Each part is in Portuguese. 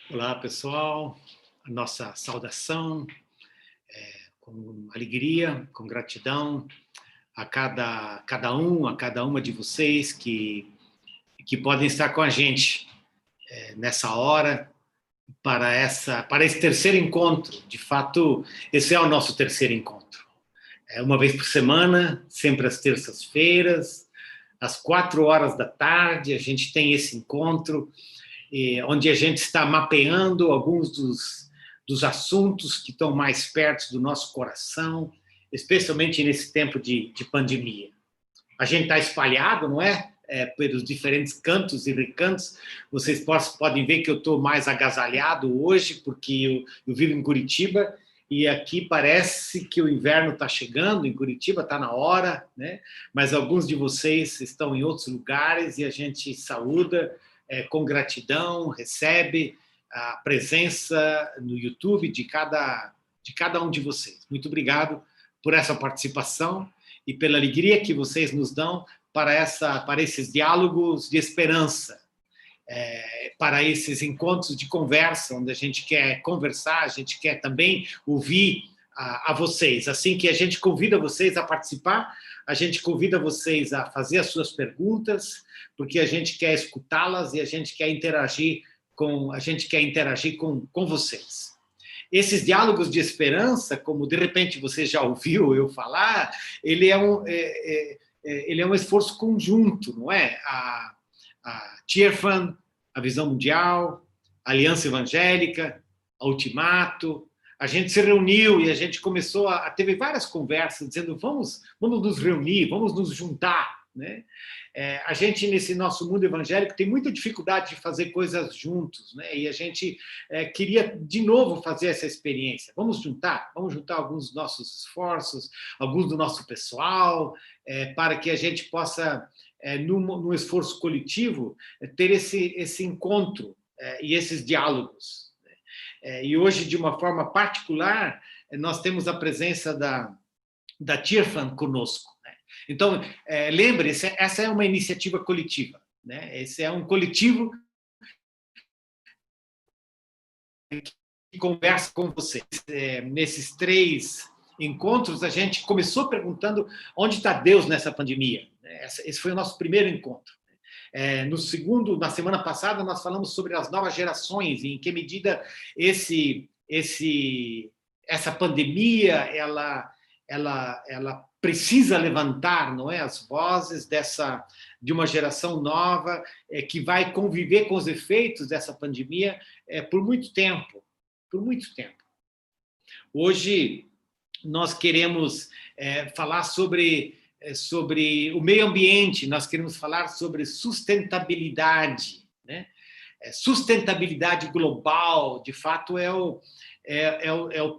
Olá, pessoal. A nossa saudação, com alegria, com gratidão a cada uma de vocês que podem estar com a gente nessa hora para esse terceiro encontro. De fato, esse é o nosso terceiro encontro. Uma vez por semana, sempre às terças-feiras, às 4 horas da tarde, a gente tem esse encontro onde a gente está mapeando alguns dos assuntos que estão mais perto do nosso coração, especialmente nesse tempo de pandemia. A gente está espalhado, não é? Pelos diferentes cantos e recantos. Vocês podem ver que eu estou mais agasalhado hoje, porque eu vivo em Curitiba, e aqui parece que o inverno está chegando, em Curitiba está na hora, né? Mas alguns de vocês estão em outros lugares e a gente saúda com gratidão, recebe a presença no YouTube de cada um de vocês. Muito obrigado por essa participação e pela alegria que vocês nos dão para esses diálogos de esperança, para esses encontros de conversa, onde a gente quer conversar, a gente quer também ouvir a vocês. Assim que a gente convida vocês a participar, a gente convida vocês a fazer as suas perguntas, porque a gente quer escutá-las e a gente quer interagir com vocês. Esses diálogos de esperança, como de repente você já ouviu eu falar, ele é um esforço conjunto, não é? A Tearfund, a Visão Mundial, a Aliança Evangélica, a Ultimato. A gente se reuniu e a gente começou teve várias conversas dizendo vamos nos reunir, vamos nos juntar, né? A gente, nesse nosso mundo evangélico, tem muita dificuldade de fazer coisas juntos, né? E a gente queria, de novo, fazer essa experiência. Vamos juntar alguns dos nossos esforços, alguns do nosso pessoal, para que a gente possa, num esforço coletivo, ter esse encontro e esses diálogos. E hoje, de uma forma particular, nós temos a presença da Tearfund conosco. Então, lembre-se, essa é uma iniciativa coletiva, né? Esse é um coletivo que conversa com vocês. Nesses 3 encontros, a gente começou perguntando onde está Deus nessa pandemia. Esse foi o nosso primeiro encontro. No segundo, na semana passada, nós falamos sobre as novas gerações e em que medida essa pandemia ela precisa levantar, não é, as vozes de uma geração nova que vai conviver com os efeitos dessa pandemia por muito tempo. Hoje nós queremos falar sobre o meio ambiente, nós queremos falar sobre sustentabilidade, né? Sustentabilidade global, de fato, é o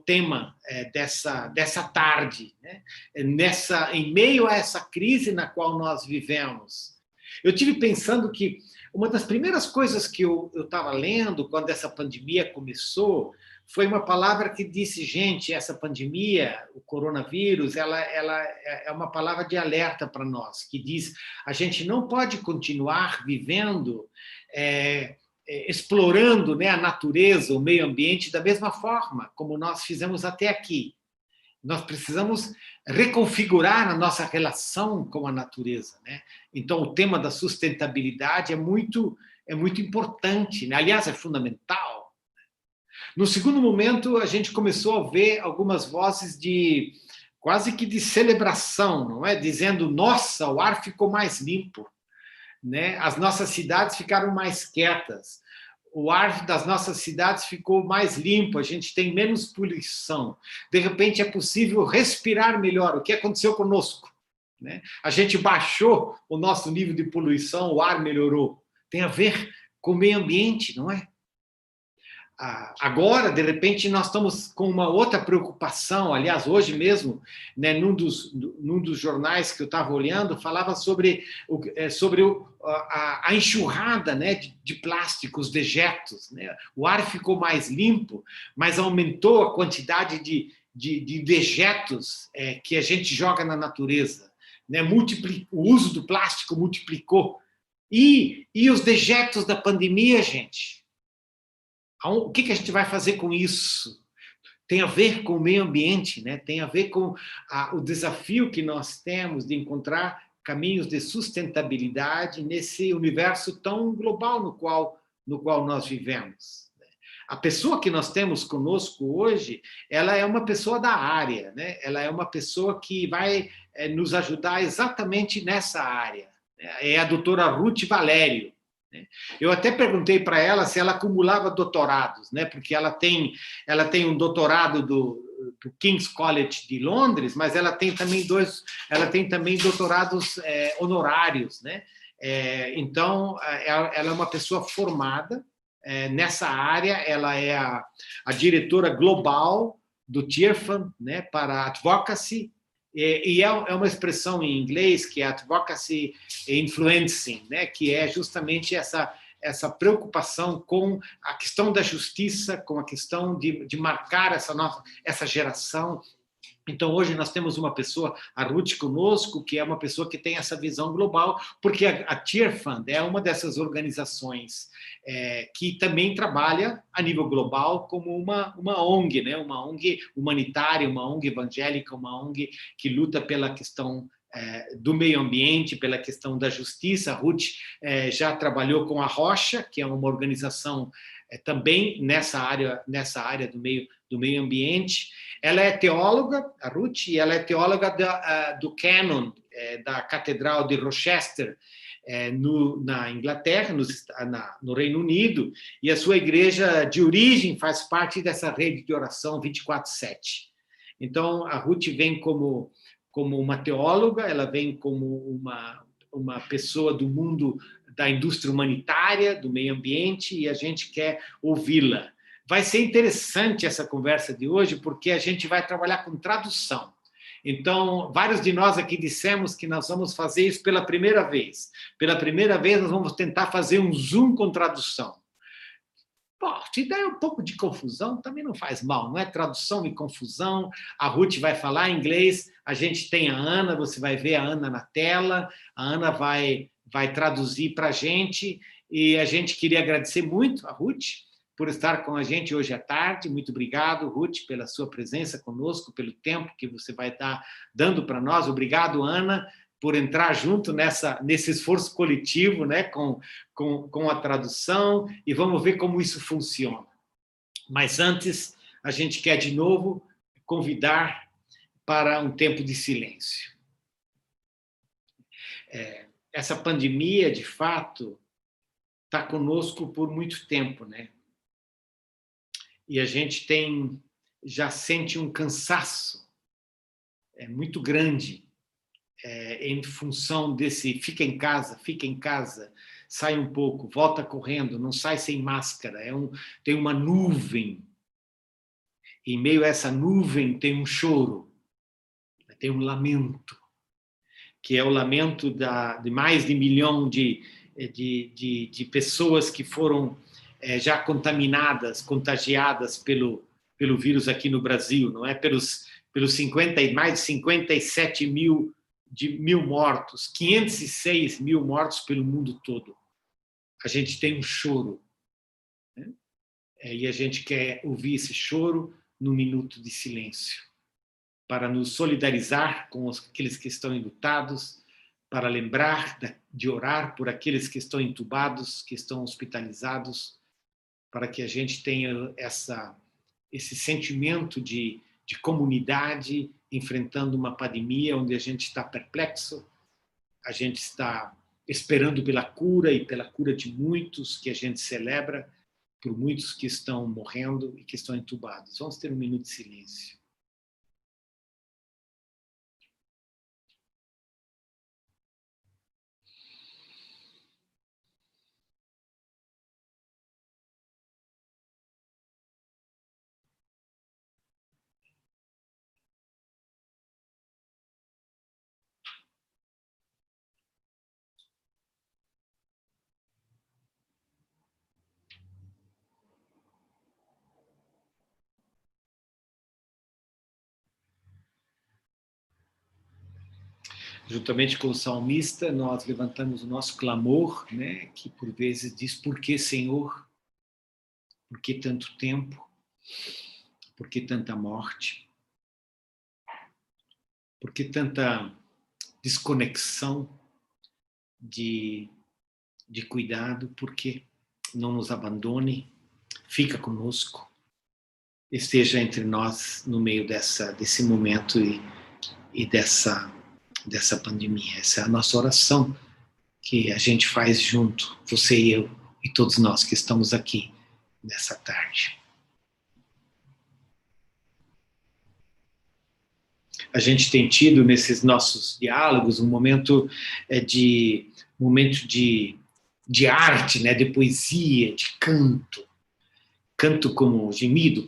tema dessa tarde, né? Em meio a essa crise na qual nós vivemos. Eu tive pensando que uma das primeiras coisas que eu estava lendo quando essa pandemia começou foi uma palavra que disse, gente, essa pandemia, o coronavírus, ela é uma palavra de alerta para nós, que diz, a gente não pode continuar vivendo, explorando, né, a natureza, o meio ambiente, da mesma forma como nós fizemos até aqui. Nós precisamos reconfigurar a nossa relação com a natureza, né? Então, o tema da sustentabilidade é muito importante, né? Aliás, é fundamental. No segundo momento, a gente começou a ver algumas vozes quase que de celebração, não é? Dizendo, nossa, o ar ficou mais limpo, né? As nossas cidades ficaram mais quietas, o ar das nossas cidades ficou mais limpo, a gente tem menos poluição, de repente é possível respirar melhor. O que aconteceu conosco, né? A gente baixou o nosso nível de poluição, o ar melhorou. Tem a ver com o meio ambiente, não é? Agora, de repente, nós estamos com uma outra preocupação. Aliás, hoje mesmo, né, num dos jornais que eu estava olhando, falava sobre a enxurrada, né, de plásticos, dejetos, né? O ar ficou mais limpo, mas aumentou a quantidade de dejetos que a gente joga na natureza, né? O uso do plástico multiplicou. E os dejetos da pandemia, gente? O que a gente vai fazer com isso? Tem a ver com o meio ambiente, né? Tem a ver com o desafio que nós temos de encontrar caminhos de sustentabilidade nesse universo tão global no qual nós vivemos. A pessoa que nós temos conosco hoje, ela é uma pessoa da área, né? Ela é uma pessoa que vai nos ajudar exatamente nessa área. É a doutora Ruth Valerio. Eu até perguntei para ela se ela acumulava doutorados, né? Porque ela tem um doutorado do King's College de Londres, mas ela tem também doutorados honorários, né? Então, ela é uma pessoa formada nessa área. Ela é a diretora global do Tearfund, né, para advocacy, e é uma expressão em inglês que é advocacy influencing, né, que é justamente essa preocupação com a questão da justiça, com a questão de marcar essa geração. Então, hoje nós temos uma pessoa, a Ruth, conosco, que é uma pessoa que tem essa visão global, porque a Tearfund é uma dessas organizações que também trabalha a nível global como uma ONG, né? Uma ONG humanitária, uma ONG evangélica, uma ONG que luta pela questão do meio ambiente, pela questão da justiça. A Ruth já trabalhou com a Rocha, que é uma organização também nessa área do meio ambiente. Ela é teóloga, a Ruth, e ela é teóloga do Canon, da Catedral de Rochester, na Inglaterra, no Reino Unido, e a sua igreja de origem faz parte dessa rede de oração 24/7. Então, a Ruth vem como uma teóloga, ela vem como uma pessoa do mundo da indústria humanitária, do meio ambiente, e a gente quer ouvi-la. Vai ser interessante essa conversa de hoje, porque a gente vai trabalhar com tradução. Então, vários de nós aqui dissemos que nós vamos fazer isso pela primeira vez. Pela primeira vez, nós vamos tentar fazer um Zoom com tradução. Pô, se der um pouco de confusão, também não faz mal, não é? Tradução e confusão. A Ruth vai falar inglês, a gente tem a Ana, você vai ver a Ana na tela, a Ana vai traduzir para a gente, e a gente queria agradecer muito a Ruth por estar com a gente hoje à tarde. Muito obrigado, Ruth, pela sua presença conosco, pelo tempo que você vai estar dando para nós. Obrigado, Ana, por entrar junto nesse esforço coletivo, né, com a tradução, e vamos ver como isso funciona. Mas antes, a gente quer de novo convidar para um tempo de silêncio. Essa pandemia, de fato, está conosco por muito tempo, né? E a gente já sente um cansaço muito grande em função desse fica em casa, sai um pouco, volta correndo, não sai sem máscara, tem uma nuvem, e em meio a essa nuvem tem um choro, tem um lamento, que é o lamento de mais de 1 milhão de pessoas que foram já contagiadas pelo vírus aqui no Brasil, não é? Pelos mais de 57 mil mortos, 506 mil mortos pelo mundo todo. A gente tem um choro, né? E a gente quer ouvir esse choro num minuto de silêncio, para nos solidarizar com aqueles que estão enlutados, para lembrar de orar por aqueles que estão entubados, que estão hospitalizados, para que a gente tenha esse sentimento de comunidade enfrentando uma pandemia onde a gente está perplexo, a gente está esperando pela cura e pela cura de muitos que a gente celebra, por muitos que estão morrendo e que estão entubados. Vamos ter um minuto de silêncio. Juntamente com o salmista, nós levantamos o nosso clamor, né, que por vezes diz: por que, Senhor? Por que tanto tempo? Por que tanta morte? Por que tanta desconexão de cuidado? Por que não nos abandone? Fica conosco. Esteja entre nós no meio desse momento e dessa pandemia. Essa é a nossa oração que a gente faz junto, você e eu, e todos nós que estamos aqui nessa tarde. A gente tem tido nesses nossos diálogos um momento de arte, né? De poesia, de canto. Canto como gemido,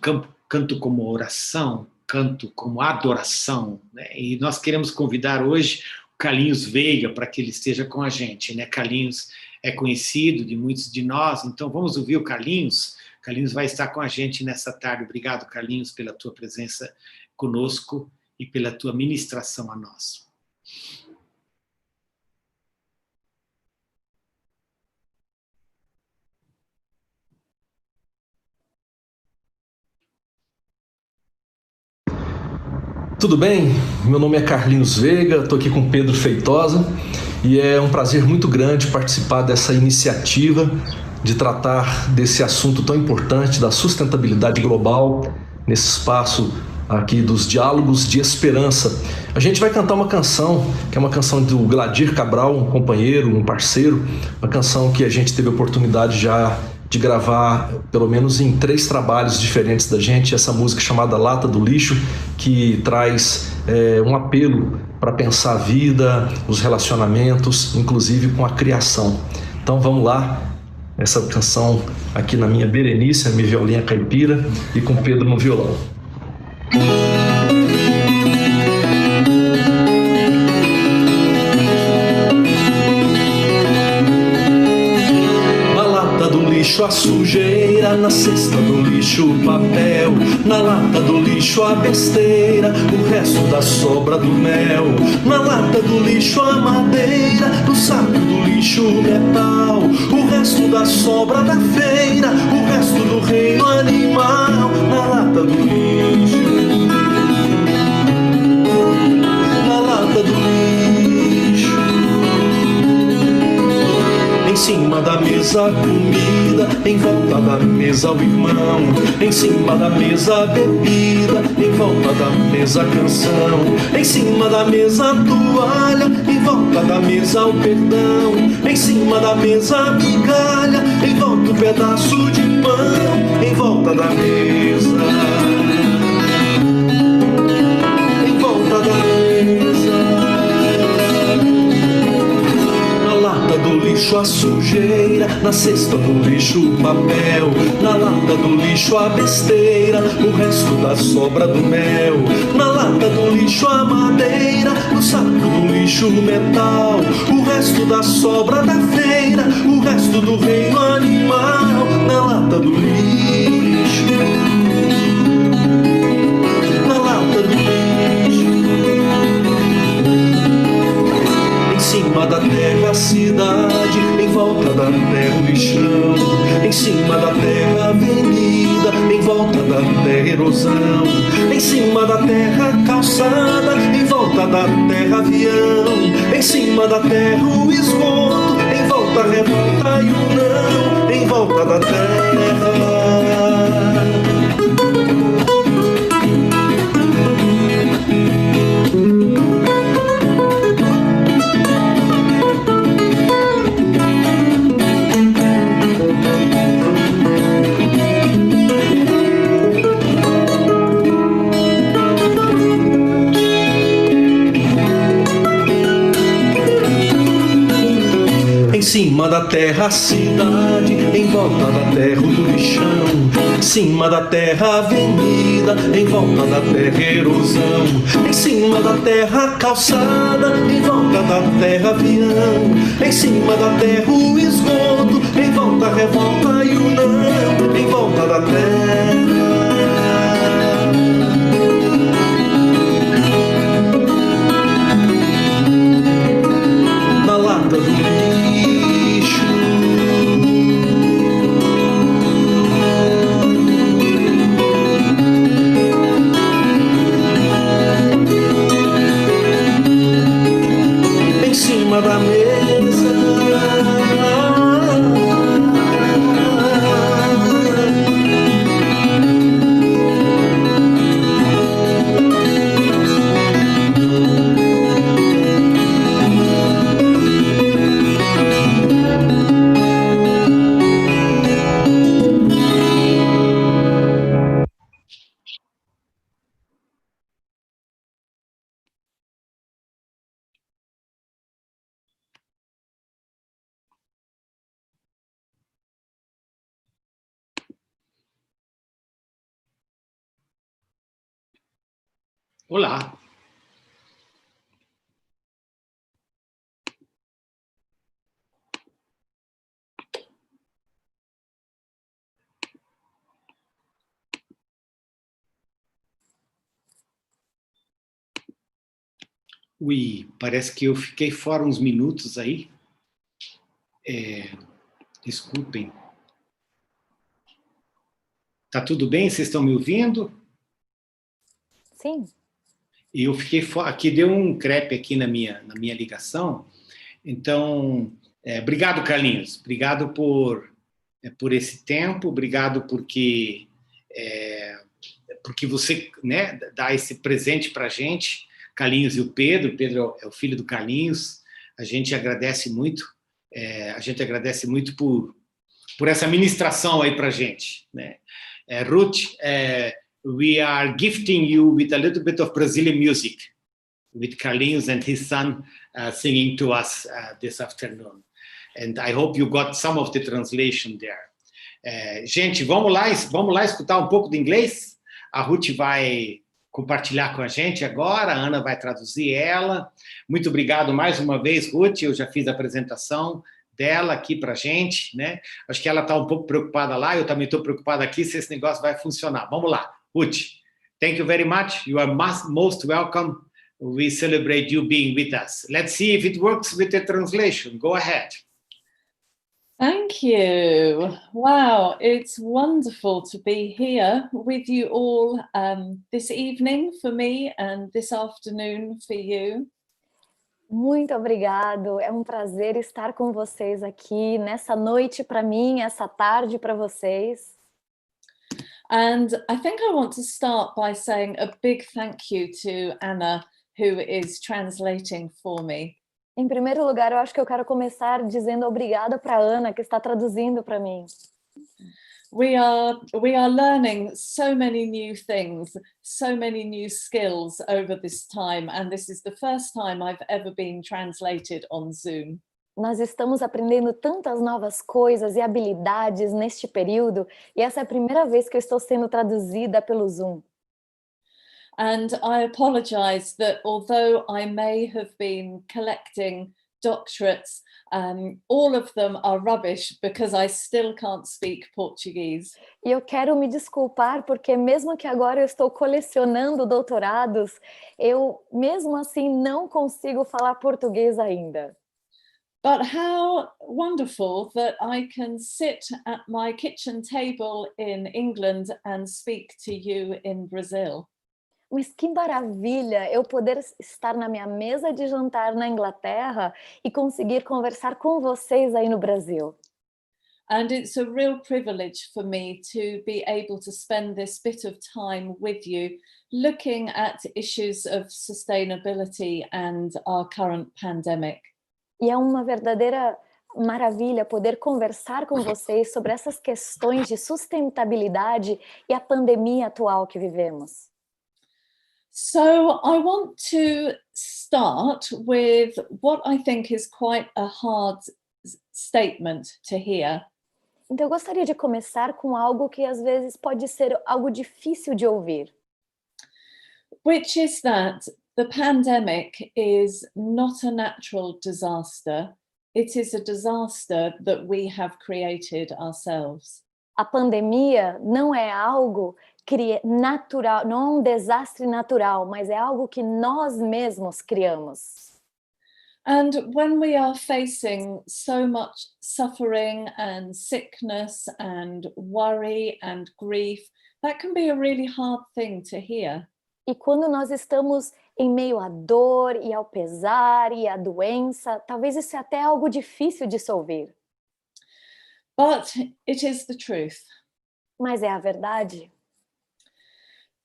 canto como oração, canto como adoração, né? E nós queremos convidar hoje o Carlinhos Veiga para que ele esteja com a gente, né? Carlinhos é conhecido de muitos de nós, então vamos ouvir o Carlinhos. Carlinhos vai estar com a gente nessa tarde. Obrigado, Carlinhos, pela tua presença conosco e pela tua ministração a nós. Tudo bem? Meu nome é Carlinhos Veiga, estou aqui com Pedro Feitosa e é um prazer muito grande participar dessa iniciativa de tratar desse assunto tão importante da sustentabilidade global nesse espaço aqui dos Diálogos de Esperança. A gente vai cantar uma canção, que é uma canção do Valdir Cabral, um companheiro, um parceiro, uma canção que a gente teve a oportunidade já de gravar pelo menos em 3 trabalhos diferentes da gente, essa música chamada Lata do Lixo, que traz um apelo para pensar a vida, os relacionamentos, inclusive com a criação. Então vamos lá, essa canção aqui na minha Berenice, a minha violinha caipira, e com Pedro no violão. A sujeira, na cesta do lixo o papel, na lata do lixo a besteira, o resto da sobra do mel, na lata do lixo a madeira, no saco do lixo o metal, o resto da sobra da feira, o resto do reino animal, na lata do lixo, na lata do lixo. Em cima da mesa a comida, em volta da mesa o irmão, em cima da mesa a bebida, em volta da mesa a canção, em cima da mesa a toalha, em volta da mesa o perdão, em cima da mesa a migalha, em volta o pedaço de pão, em volta da mesa, em volta da mesa. Do lixo a sujeira, na cesta do lixo o papel, na lata do lixo a besteira, o resto da sobra do mel, na lata do lixo a madeira, no saco do lixo o metal, o resto da sobra da feira, o resto do reino animal, na lata do lixo, na lata do lixo. Em cima da terra a cidade, em volta da terra o lixão, em cima da terra a avenida, em volta da terra erosão, em cima da terra a calçada, em volta da terra avião, em cima da terra o esgoto, em volta a revolta e o não, em volta da terra. Em cima da terra a cidade, em volta da terra o lixão, em cima da terra a avenida, em volta da terra erosão, em cima da terra a calçada, em volta da terra avião, em cima da terra o esgoto, em volta a revolta e o não, em volta da terra. Na lata do lixo. Olá. Ui, parece que eu fiquei fora uns minutos aí. Desculpem. Tá tudo bem? Vocês estão me ouvindo? Sim. E eu fiquei fora. Aqui deu um crepe aqui na minha ligação. Então, obrigado, Carlinhos. Obrigado por esse tempo. Obrigado porque você, né, dá esse presente para a gente. Carlinhos e o Pedro. O Pedro é o filho do Carlinhos. A gente agradece muito. A gente agradece muito por essa ministração aí para a gente, né? Ruth, we are gifting you with a little bit of Brazilian music, with Carlinhos and his son singing to us this afternoon. And I hope you got some of the translation there. Gente, vamos lá escutar um pouco de inglês? A Ruth vai compartilhar com a gente agora, a Ana vai traduzir ela. Muito obrigado mais uma vez, Ruth, eu já fiz a apresentação dela aqui para a gente, né? Acho que ela está um pouco preocupada lá, eu também estou preocupado aqui se esse negócio vai funcionar. Vamos lá, Ruth. Thank you very much. You are most welcome. We celebrate you being with us. Let's see if it works with the translation. Go ahead. Thank you. Wow, it's wonderful to be here with you all this evening for me and this afternoon for you. Muito obrigado. É um prazer estar com vocês aqui nessa noite para mim, essa tarde para vocês. And I think I want to start by saying a big thank you to Anna, who is translating for me. Em primeiro lugar, eu acho que eu quero começar dizendo obrigada para a Ana, que está traduzindo para mim. We are learning so many new things, so many new skills over this time, and this is the first time I've ever been translated on Zoom. Nós estamos aprendendo tantas novas coisas e habilidades neste período, e essa é a primeira vez que eu estou sendo traduzida pelo Zoom. And I apologize that although I may have been collecting doctorates, all of them are rubbish because I still can't speak Portuguese. E eu quero me desculpar porque mesmo que agora eu estou colecionando doutorados, eu mesmo assim não consigo falar português ainda. But how wonderful that I can sit at my kitchen table in England and speak to you in Brazil. Mas que maravilha eu poder estar na minha mesa de jantar na Inglaterra e conseguir conversar com vocês aí no Brasil. And it's a real privilege for me to be able to spend this bit of time with you, looking at issues of sustainability and our current pandemic. E é uma verdadeira maravilha poder conversar com vocês sobre essas questões de sustentabilidade e a pandemia atual que vivemos. So I want to start with what I think is quite a hard statement to hear. Então eu gostaria de começar com algo que às vezes pode ser algo difícil de ouvir. Which is that the pandemic is not a natural disaster. It is a disaster that we have created ourselves. A pandemia não é algo natural, não é um desastre natural, mas é algo que nós mesmos criamos. And when we are facing so much suffering and sickness and worry and grief, that can be a really hard thing to hear. E quando nós estamos em meio à dor e ao pesar e à doença, talvez isso é até algo difícil de se ouvir. But it is the truth. Mas é a verdade.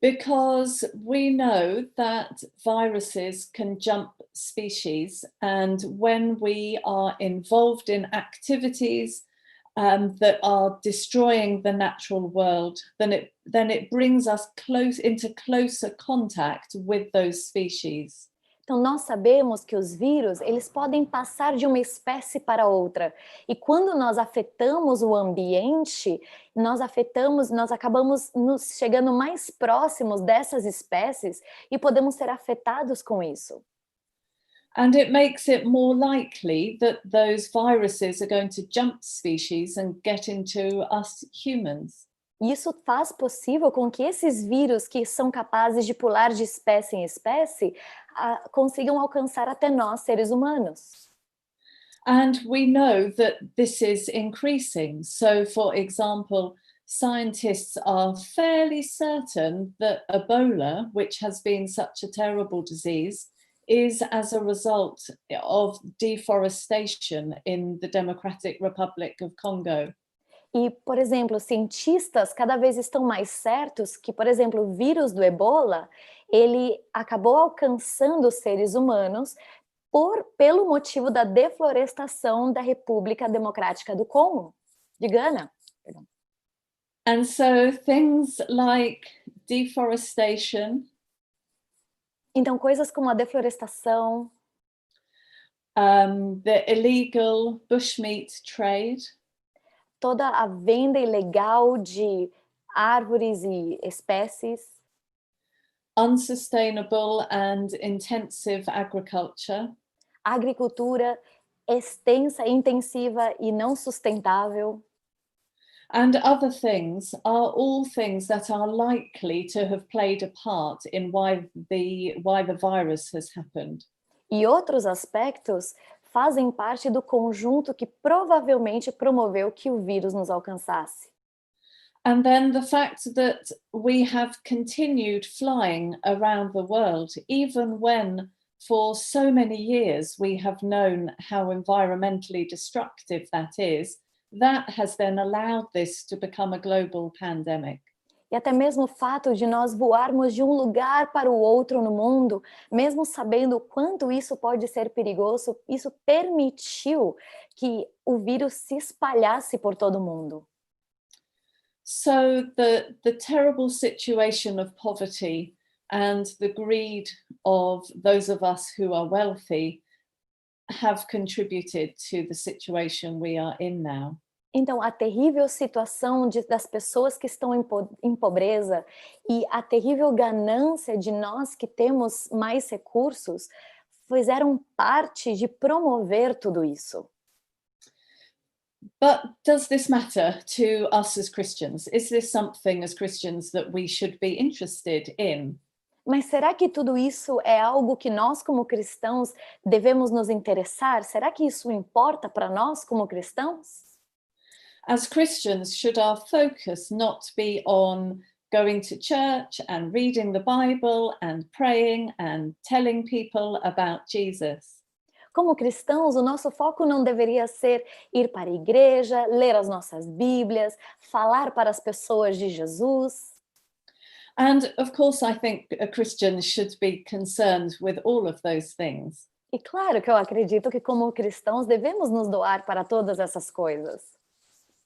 Because we know that viruses can jump species, and when we are involved in activities that are destroying the natural world, then it brings us into closer contact with those species. Então, nós sabemos que os vírus, eles podem passar de uma espécie para outra. E quando nós afetamos o ambiente, nós acabamos nos chegando mais próximos dessas espécies e podemos ser afetados com isso. And it makes it more likely that those viruses are going to jump species and get into us humans. Isso faz possível com que esses vírus que são capazes de pular de espécie em espécie consigam alcançar até nós, seres humanos. And we know that this is increasing. So, for example, scientists are fairly certain that Ebola, which has been such a terrible disease, is as a result of deforestation in the Democratic Republic of Congo. E, por exemplo, cientistas cada vez estão mais certos que, por exemplo, o vírus do Ebola, ele acabou alcançando os seres humanos pelo motivo da deflorestação da República Democrática do Congo, de Gana. Perdão. And so things like deforestation. Então, coisas como a deflorestação, the illegal bushmeat trade, toda a venda ilegal de árvores e espécies, unsustainable and intensive agriculture, agricultura extensa, intensiva e não sustentável, and other things are all things that are likely to have played a part in why the virus has happened. E outros aspectos fazem parte do conjunto que provavelmente promoveu que o vírus nos alcançasse. And then the fact that we have continued flying around the world, even when for so many years we have known how environmentally destructive that is, that has then allowed this to become a global pandemic. E até mesmo o fato de nós voarmos de um lugar para o outro no mundo, mesmo sabendo o quanto isso pode ser perigoso, isso permitiu que o vírus se espalhasse por todo o mundo. So the terrible situation of poverty and the greed of those of us who are wealthy have contributed to the situation we are in now. Então, a terrível situação das pessoas que estão em pobreza e a terrível ganância de nós que temos mais recursos fizeram parte de promover tudo isso. But does this matter to us as Christians? Is this something as Christians that we should be interested in? Mas será que tudo isso é algo que nós, como cristãos, devemos nos interessar? Será que isso importa para nós, como cristãos? As Christians, should our focus not be on going to church and reading the Bible and praying and telling people about Jesus? Como cristãos, o nosso foco não deveria ser ir para a igreja, ler as nossas Bíblias, falar para as pessoas de Jesus. And of course, I think a Christian should be concerned with all of those things. E claro que eu acredito que como cristãos devemos nos doar para todas essas coisas.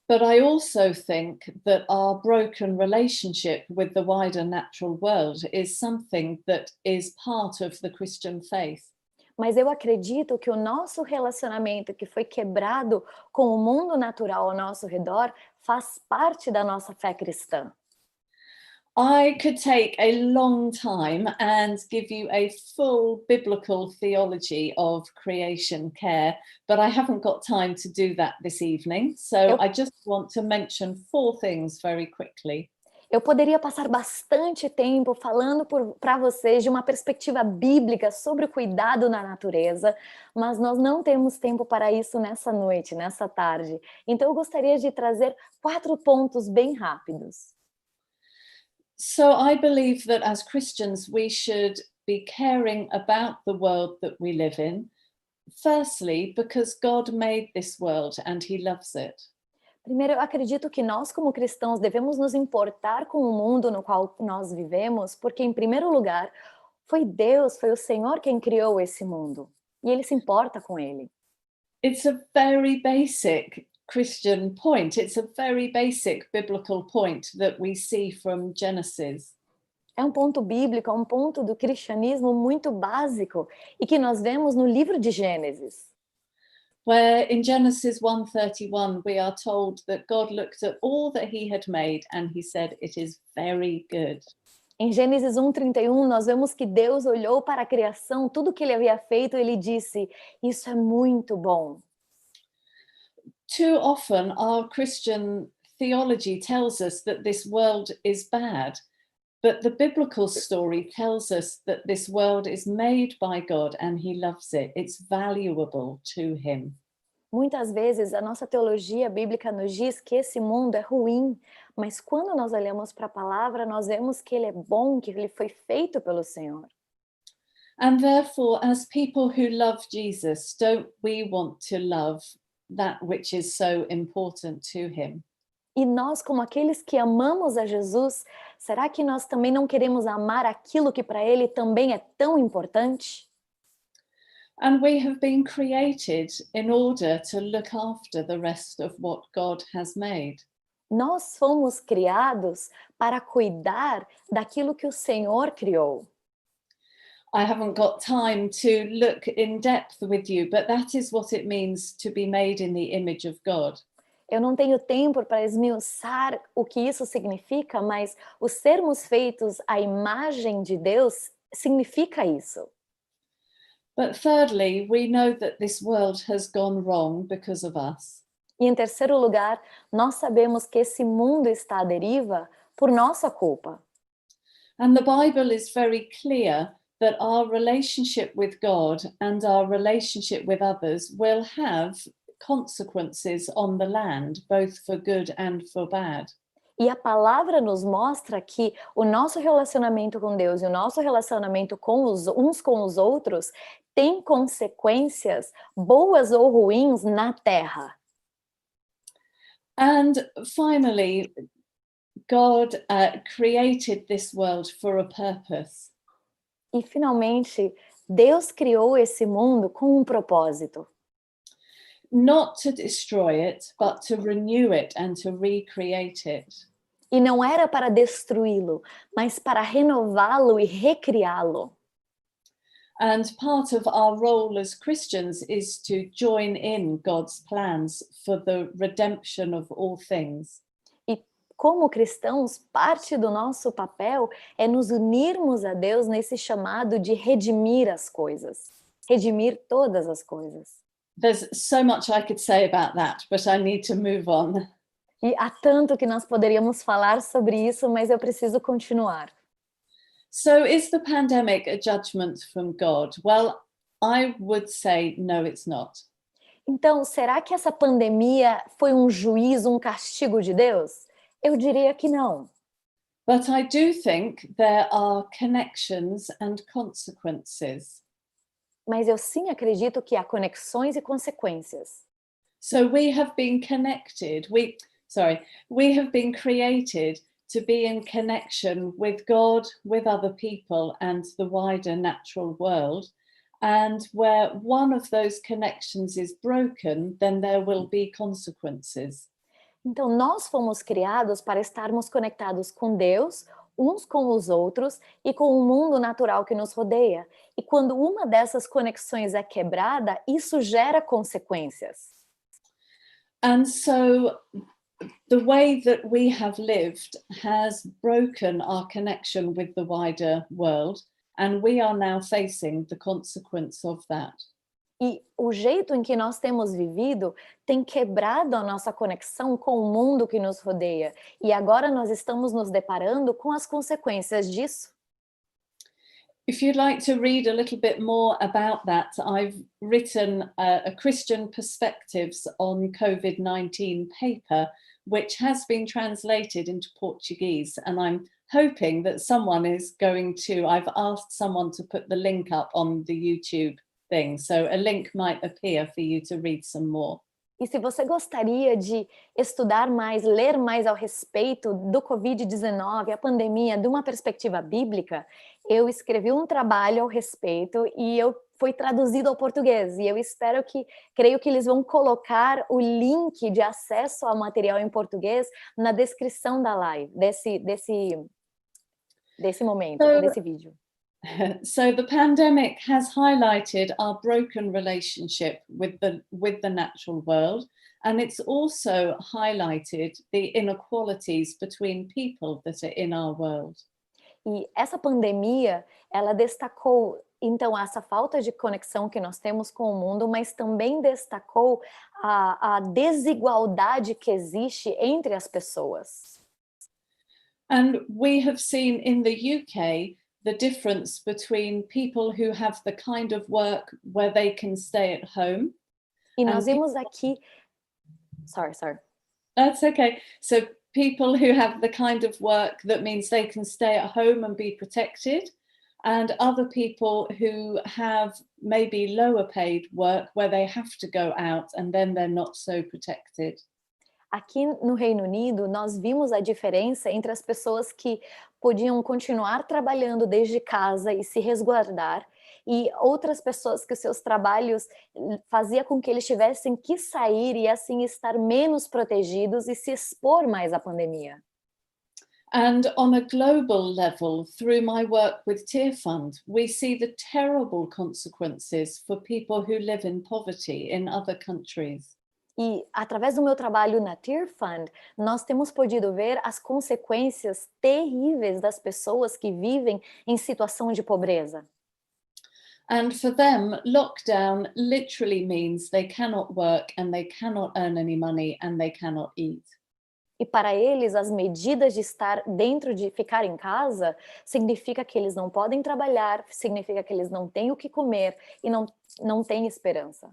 But I also think that our broken relationship with the wider natural world is something that is part of the Christian faith. Mas eu acredito que o nosso relacionamento que foi quebrado com o mundo natural ao nosso redor faz parte da nossa fé cristã. I could take a long time and give you a full biblical theology of creation care, but I haven't got time to do that this evening. So I just want to mention 4 things very quickly. Eu poderia passar bastante tempo falando para vocês de uma perspectiva bíblica sobre o cuidado na natureza, mas nós não temos tempo para isso nessa noite, nessa tarde. Então eu gostaria de trazer 4 pontos bem rápidos. So I believe that as Christians we should be caring about the world that we live in, firstly because God made this world and he loves it. Primeiro, eu acredito que nós, como cristãos, devemos nos importar com o mundo no qual nós vivemos, porque, em primeiro lugar, foi Deus, foi o Senhor quem criou esse mundo. E Ele se importa com ele. It's a very basic Christian point. It's a very basic biblical point that we see from Genesis. É um ponto bíblico, é um ponto do cristianismo muito básico e que nós vemos no livro de Gênesis. Where in Genesis 1:31 we are told that God looked at all that he had made and he said it is very good. Em Gênesis 1:31, nós vemos que Deus olhou para a criação, tudo que ele havia feito, ele disse, isso é muito bom. Too often our Christian theology tells us that this world is bad, but the biblical story tells us that this world is made by God and he loves it. It's valuable to him. Muitas vezes a nossa teologia bíblica nos diz que esse mundo é ruim, mas quando nós olhamos para a palavra, nós vemos que ele é bom, que ele foi feito pelo Senhor. And therefore, as people who love Jesus, don't we want to love that which is so important to him? E nós, como aqueles que amamos a Jesus, será que nós também não queremos amar aquilo que para ele também é tão importante? And we have been created in order to look after the rest of what God has made. Nós fomos criados para cuidar daquilo que o Senhor criou. I haven't got time to look in depth with you, but that is what it means to be made in the image of God. Eu não tenho tempo para esmiuçar o que isso significa, mas o sermos feitos à imagem de Deus significa isso. But thirdly, we know that this world has gone wrong because of us. E em terceiro lugar, nós sabemos que esse mundo está à deriva por nossa culpa. And the Bible is very clear that our relationship with God and our relationship with others will have consequences on the land, both for good and for bad. E a palavra nos mostra que o nosso relacionamento com Deus e o nosso relacionamento com uns com os outros tem consequências boas ou ruins na terra. And finally, God created this world for a purpose. E finalmente, Deus criou esse mundo com um propósito. Not to destroy it, but to renew it and to recreate it. E não era para destruí-lo, mas para renová-lo e recriá-lo. And part of our role as Christians is to join in God's plans for the redemption of all things. E como cristãos, parte do nosso papel é nos unirmos a Deus nesse chamado de redimir as coisas. Redimir todas as coisas. There's so much I could say about that, but I need to move on. E há tanto que nós poderíamos falar sobre isso, mas eu preciso continuar. So is the pandemic a judgment from God? Well, I would say no, it's not. Então, será que essa pandemia foi um juízo, um castigo de Deus? Eu diria que não. But I do think there are connections and consequences. Mas eu sim acredito que há conexões e consequências. So we have been connected. We have been created to be in connection with God, with other people, and the wider natural world. And where one of those connections is broken, then there will be consequences. Então, nós fomos criados para estarmos conectados com Deus, uns com os outros e com o mundo natural que nos rodeia. E quando uma dessas conexões é quebrada, isso gera consequências. And so the way that we have lived has broken our connection with the wider world, and we are now facing the consequence of that. E o jeito em que nós temos vivido tem quebrado a nossa conexão com o mundo que nos rodeia. E agora nós estamos nos deparando com as consequências disso. If you'd like to read a little bit more about that, I've written a Christian Perspectives on COVID-19 paper, which has been translated into Portuguese. And I'm hoping that someone is going to, I've asked someone to put the link up on the YouTube thing. So a link might appear for you to read some more. E se você gostaria de estudar mais, ler mais ao respeito do Covid-19, a pandemia, de uma perspectiva bíblica, eu escrevi um trabalho ao respeito e foi traduzido ao português. E eu creio que eles vão colocar o link de acesso ao material em português na descrição da live, desse momento, desse vídeo. So the pandemic has highlighted our broken relationship with the natural world, and it's also highlighted the inequalities between people that are in our world. E essa pandemia, ela destacou, então, essa falta de conexão que nós temos com o mundo, mas também destacou a desigualdade que existe entre as pessoas. And we have seen in the UK the difference between people who have the kind of work where they can stay at home. E nós vimos aqui... Sorry. That's okay. So people who have the kind of work that means they can stay at home and be protected, and other people who have maybe lower paid work where they have to go out and then they're not so protected. Aqui no Reino Unido, nós vimos a diferença entre as pessoas que podiam continuar trabalhando desde casa e se resguardar, e outras pessoas que os seus trabalhos fazia com que eles tivessem que sair e assim estar menos protegidos e se expor mais à pandemia. And on a global level, through my work with Tearfund, we see the terrible consequences for people who live in poverty in other countries. E, através do meu trabalho na Tearfund, nós temos podido ver as consequências terríveis das pessoas que vivem em situação de pobreza. And for them, lockdown literally means they cannot work and they cannot earn any money and they cannot eat. E para eles, as medidas de estar dentro, de ficar em casa, significa que eles não podem trabalhar, significa que eles não têm o que comer e não têm esperança.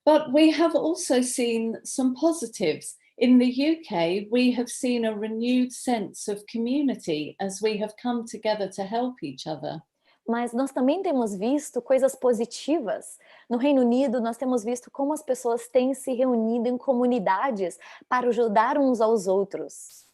But we have also seen some positives. In the UK, we have seen a renewed sense of community as we have come together to help each other. Mas nós também temos visto coisas positivas. No Reino Unido, nós temos visto como as pessoas têm se reunido em comunidades para ajudar uns aos outros.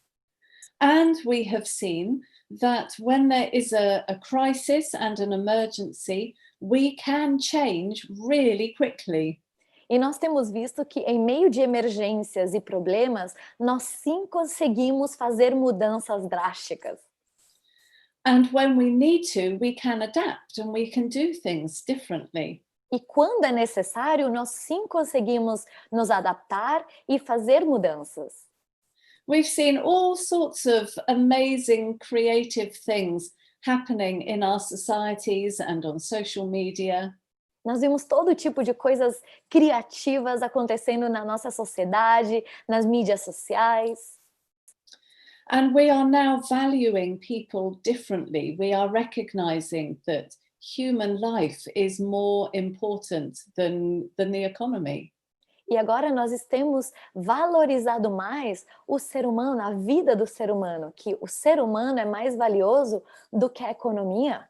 And we have seen that when there is a crisis and an emergency, we can change really quickly. E nós temos visto que em meio de emergências e problemas, nós sim conseguimos fazer mudanças drásticas. And when we need to, we can adapt and we can do things differently. E quando é necessário, nós sim conseguimos nos adaptar e fazer mudanças. We've seen all sorts of amazing creative things happening in our societies and on social media. Nós vimos todo tipo de coisas criativas acontecendo na nossa sociedade, nas mídias sociais. And we are now valuing people differently. We are recognizing that human life is more important than the economy. E agora nós temos valorizado mais o ser humano, a vida do ser humano, que o ser humano é mais valioso do que a economia.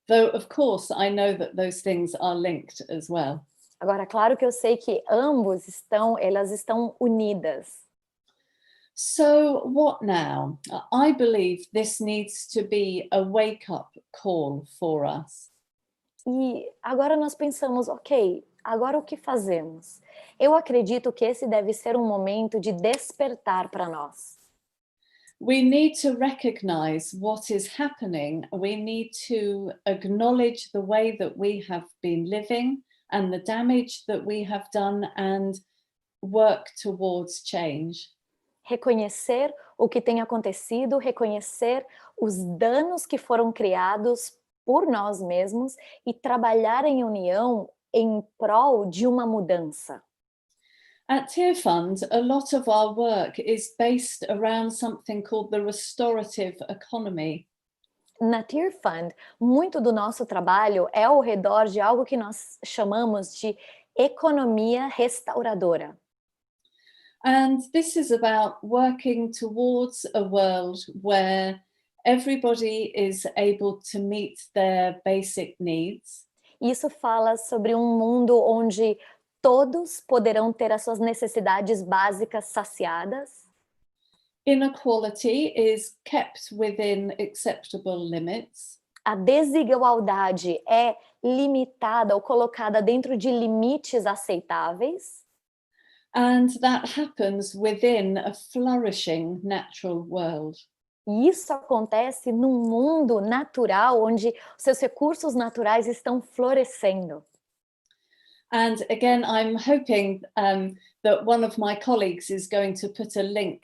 Though, of course, I know that those things are linked as well. Agora, claro que eu sei que elas estão unidas. So what now? I believe this needs to be a wake-up call for us. E agora nós pensamos, ok, agora o que fazemos? Eu acredito que esse deve ser um momento de despertar para nós. We need to recognize what is happening. We need to acknowledge the way that we have been living and the damage that we have done and work towards change. Reconhecer o que tem acontecido, reconhecer os danos que foram criados por nós mesmos e trabalhar em união em prol de uma mudança. At Tearfund, a lot of our work is based around something called the restorative economy. Na Tearfund, muito do nosso trabalho é ao redor de algo que nós chamamos de economia restauradora. And this is about working towards a world where everybody is able to meet their basic needs. Isso fala sobre um mundo onde todos poderão ter as suas necessidades básicas saciadas. Inequality is kept within acceptable limits. A desigualdade é limitada ou colocada dentro de limites aceitáveis. And that happens within a flourishing natural world. E isso acontece num mundo natural, onde seus recursos naturais estão florescendo. And again, I'm hoping that one of my colleagues is going to put a link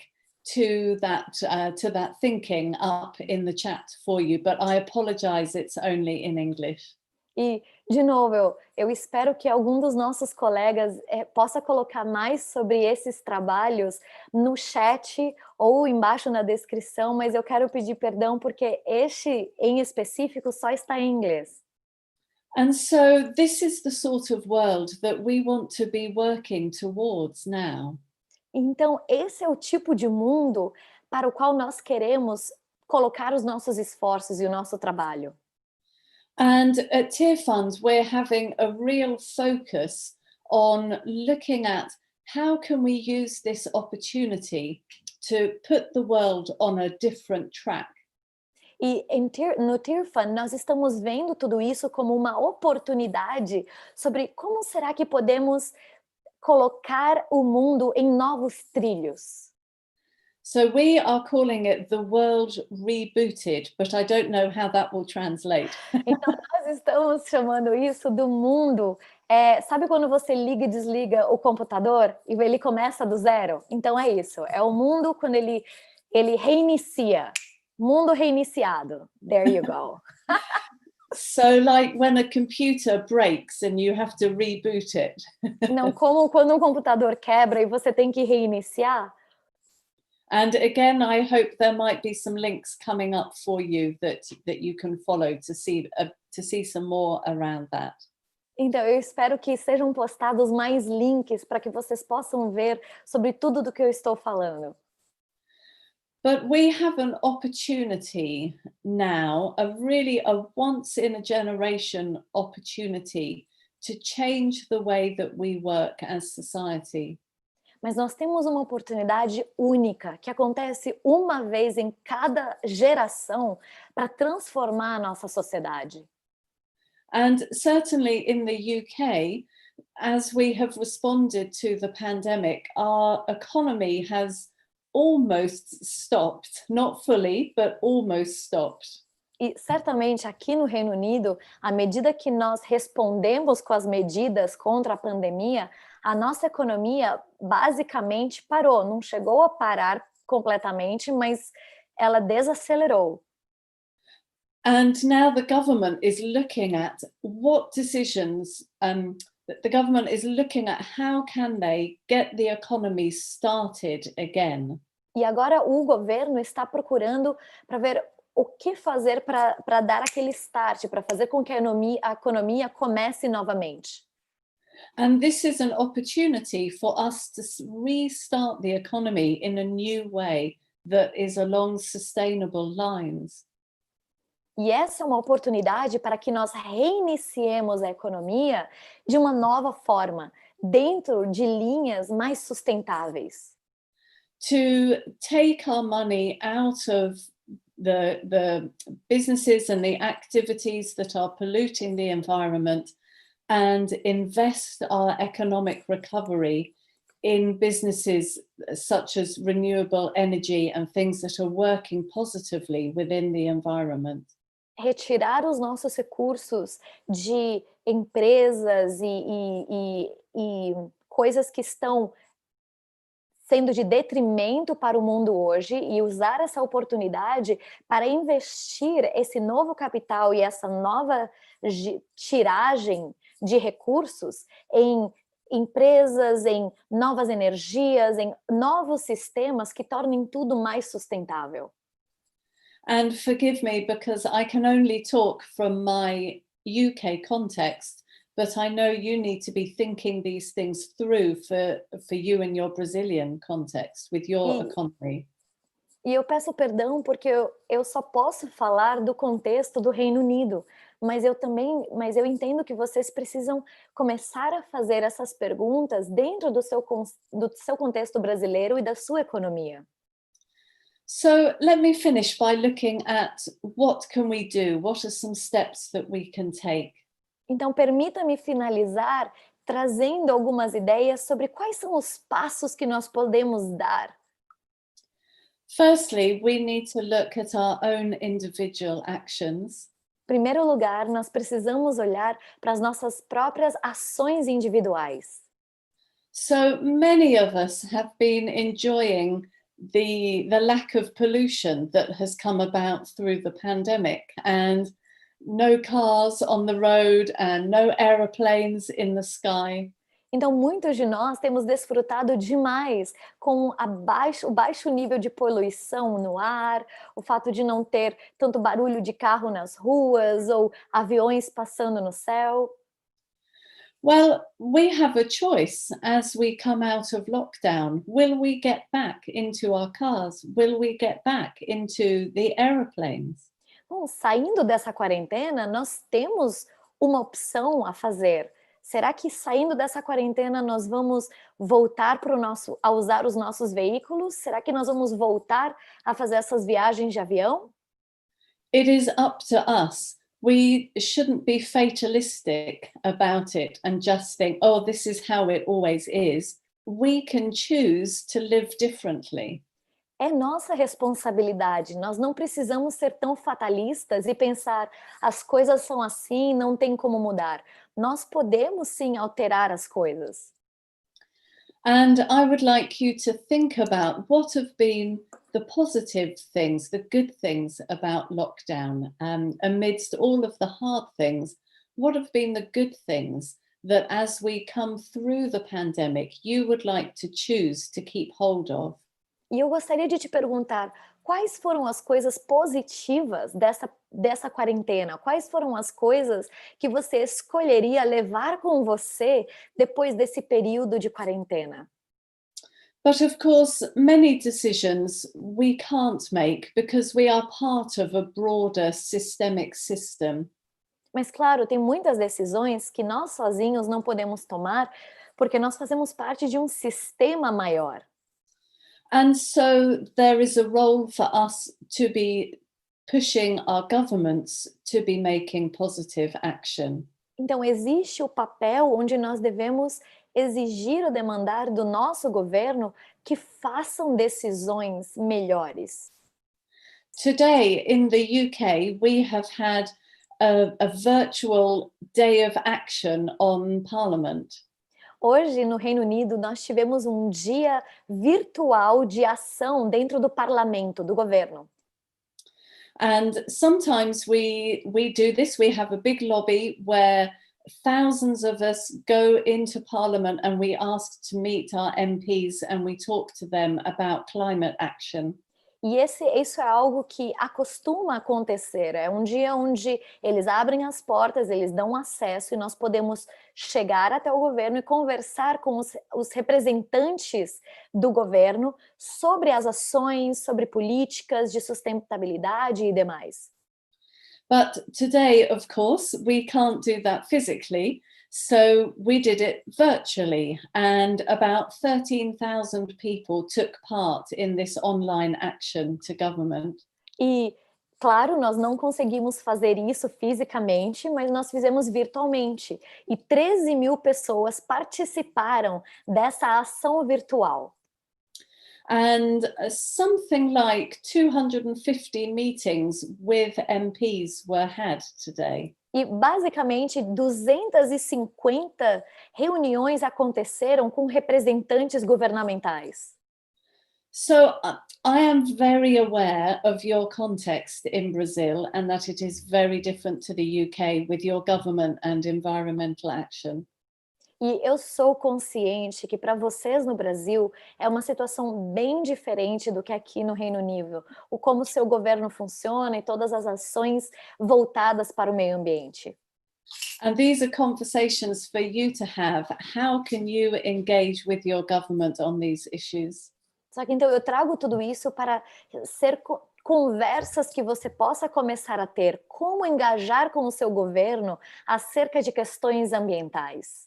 to that thinking up in the chat for you, but I apologize, it's only in English. E, de novo, eu espero que algum dos nossos colegas possa colocar mais sobre esses trabalhos no chat ou embaixo na descrição, mas eu quero pedir perdão porque este, em específico, só está em inglês. And so this is the sort of world that we want to be working towards now. Então, esse é o tipo de mundo para o qual nós queremos colocar os nossos esforços e o nosso trabalho. And at Tearfund, we're having a real focus on looking at how can we use this opportunity to put the world on a different track. E no Tearfund, nós estamos vendo tudo isso como uma oportunidade sobre como será que podemos colocar o mundo em novos trilhos. So we are calling it the world rebooted, but I don't know how that will translate. Então nós estamos chamando isso do mundo. Sabe quando você liga e desliga o computador e ele começa do zero? Então é isso. É o mundo quando ele reinicia. Mundo reiniciado. There you go. So like when a computer breaks and you have to reboot it. Não como quando um computador quebra e você tem que reiniciar. And again, I hope there might be some links coming up for you that you can follow to see some more around that. Então, eu espero que sejam postados mais links para que vocês possam ver sobre tudo do que eu estou falando. But we have an opportunity now, a once in a generation opportunity to change the way that we work as society. Mas nós temos uma oportunidade única, que acontece uma vez em cada geração, para transformar a nossa sociedade. And certainly in the UK, as we have responded to the pandemic, our economy has almost stopped, not fully, but almost stopped. E certamente aqui no Reino Unido, à medida que nós respondemos com as medidas contra a pandemia, a nossa economia basicamente parou, não chegou a parar completamente, mas ela desacelerou. And now the government is looking at what decisions, the government is looking at how can they get the economy started again. E agora o governo está procurando para ver o que fazer para dar aquele start, para fazer com que a economia comece novamente. And this is an opportunity for us to restart the economy in a new way that is along sustainable lines. E essa é uma oportunidade para que nós reiniciemos a economia de uma nova forma, dentro de linhas mais sustentáveis. To take our money out of the businesses and the activities that are polluting the environment and invest our economic recovery in businesses such as renewable energy and things that are working positively within the environment. Retirar os nossos recursos de empresas e coisas que estão sendo de detrimento para o mundo hoje e usar essa oportunidade para investir esse novo capital e essa nova tiragem de recursos em empresas, em novas energias, em novos sistemas que tornem tudo mais sustentável. And forgive me because I can only talk from my UK context, but I know you need to be thinking these things through for you in your Brazilian context with your economy. E eu peço perdão porque eu só posso falar do contexto do Reino Unido, mas eu entendo que vocês precisam começar a fazer essas perguntas dentro do seu contexto brasileiro e da sua economia. So let me finish by looking at what can we do? What are some steps that we can take? Então, permita-me finalizar trazendo algumas ideias sobre quais são os passos que nós podemos dar. Firstly, we need to look at our own individual actions. Em primeiro lugar, nós precisamos olhar para as nossas próprias ações individuais. So many of us have been enjoying the lack of pollution that has come about through the pandemic, and no cars on the road and no aeroplanes in the sky. Então, muitos de nós temos desfrutado demais com o baixo nível de poluição no ar, o fato de não ter tanto barulho de carro nas ruas ou aviões passando no céu. Well, we have a choice as we come out of lockdown. Will we get back into our cars? Will we get back into the aeroplanes? Bom, saindo dessa quarentena, nós temos uma opção a fazer. Será que saindo dessa quarentena nós vamos voltar a usar os nossos veículos? Será que nós vamos voltar a fazer essas viagens de avião? It is up to us. We shouldn't be fatalistic about it and just think, oh, this is how it always is. We can choose to live differently. É nossa responsabilidade, nós não precisamos ser tão fatalistas e pensar as coisas são assim, não tem como mudar. Nós podemos sim alterar as coisas. And I would like you to think about what have been the positive things, the good things about lockdown, amidst all of the hard things. What have been the good things that as we come through the pandemic, you would like to choose to keep hold of? E eu gostaria de te perguntar, quais foram as coisas positivas dessa quarentena? Quais foram as coisas que você escolheria levar com você depois desse período de quarentena? But of course, many decisions we can't make because we are part of a broader systemic system. Mas claro, tem muitas decisões que nós sozinhos não podemos tomar porque nós fazemos parte de um sistema maior. And so there is a role for us to be pushing our governments to be making positive action. Então, existe o papel onde nós devemos exigir ou demandar do nosso governo que façam decisões melhores. Today in the UK, we have had a virtual day of action on Parliament. Hoje, no Reino Unido, nós tivemos um dia virtual de ação dentro do parlamento, do governo. And sometimes we do this. We have a big lobby where thousands of us go into Parliament and we ask to meet our MPs and we talk to them about climate action. E isso é algo que acostuma acontecer, é um dia onde eles abrem as portas, eles dão acesso e nós podemos chegar até o governo e conversar com os representantes do governo sobre as ações, sobre políticas de sustentabilidade e demais. But today, of course, we can't do that physically, so we did it virtually, and about 13,000 people took part in this online action to government. E, claro, nós não conseguimos fazer isso fisicamente, mas nós fizemos virtualmente. E 13 mil pessoas participaram dessa ação virtual. And something like 250 meetings with MPs were had today. E basicamente 250 reuniões aconteceram com representantes governamentais. So I am very aware of your context in Brazil and that it is very different to the UK with your government and environmental action. E eu sou consciente que para vocês no Brasil é uma situação bem diferente do que aqui no Reino Unido, o como o seu governo funciona e todas as ações voltadas para o meio ambiente. And these are conversations for you to have. How can you engage with your government on these issues? Só que então eu trago tudo isso para ser conversas que você possa começar a ter, como engajar com o seu governo acerca de questões ambientais.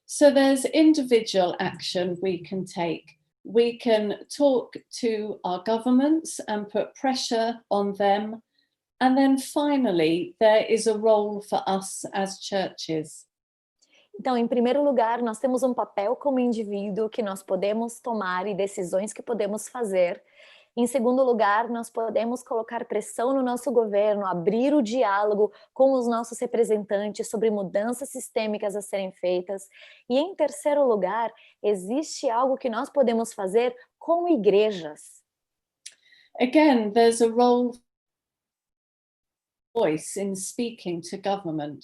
So there's individual action we can take. We can talk to our governments and put pressure on them. And then finally, there is a role for us as churches. Então, em primeiro lugar, nós temos um papel como indivíduo que nós podemos tomar e decisões que podemos fazer. Em segundo lugar, nós podemos colocar pressão no nosso governo, abrir o diálogo com os nossos representantes sobre mudanças sistêmicas a serem feitas. E em terceiro lugar, existe algo que nós podemos fazer como igrejas. Again, there's a role voice in speaking to government.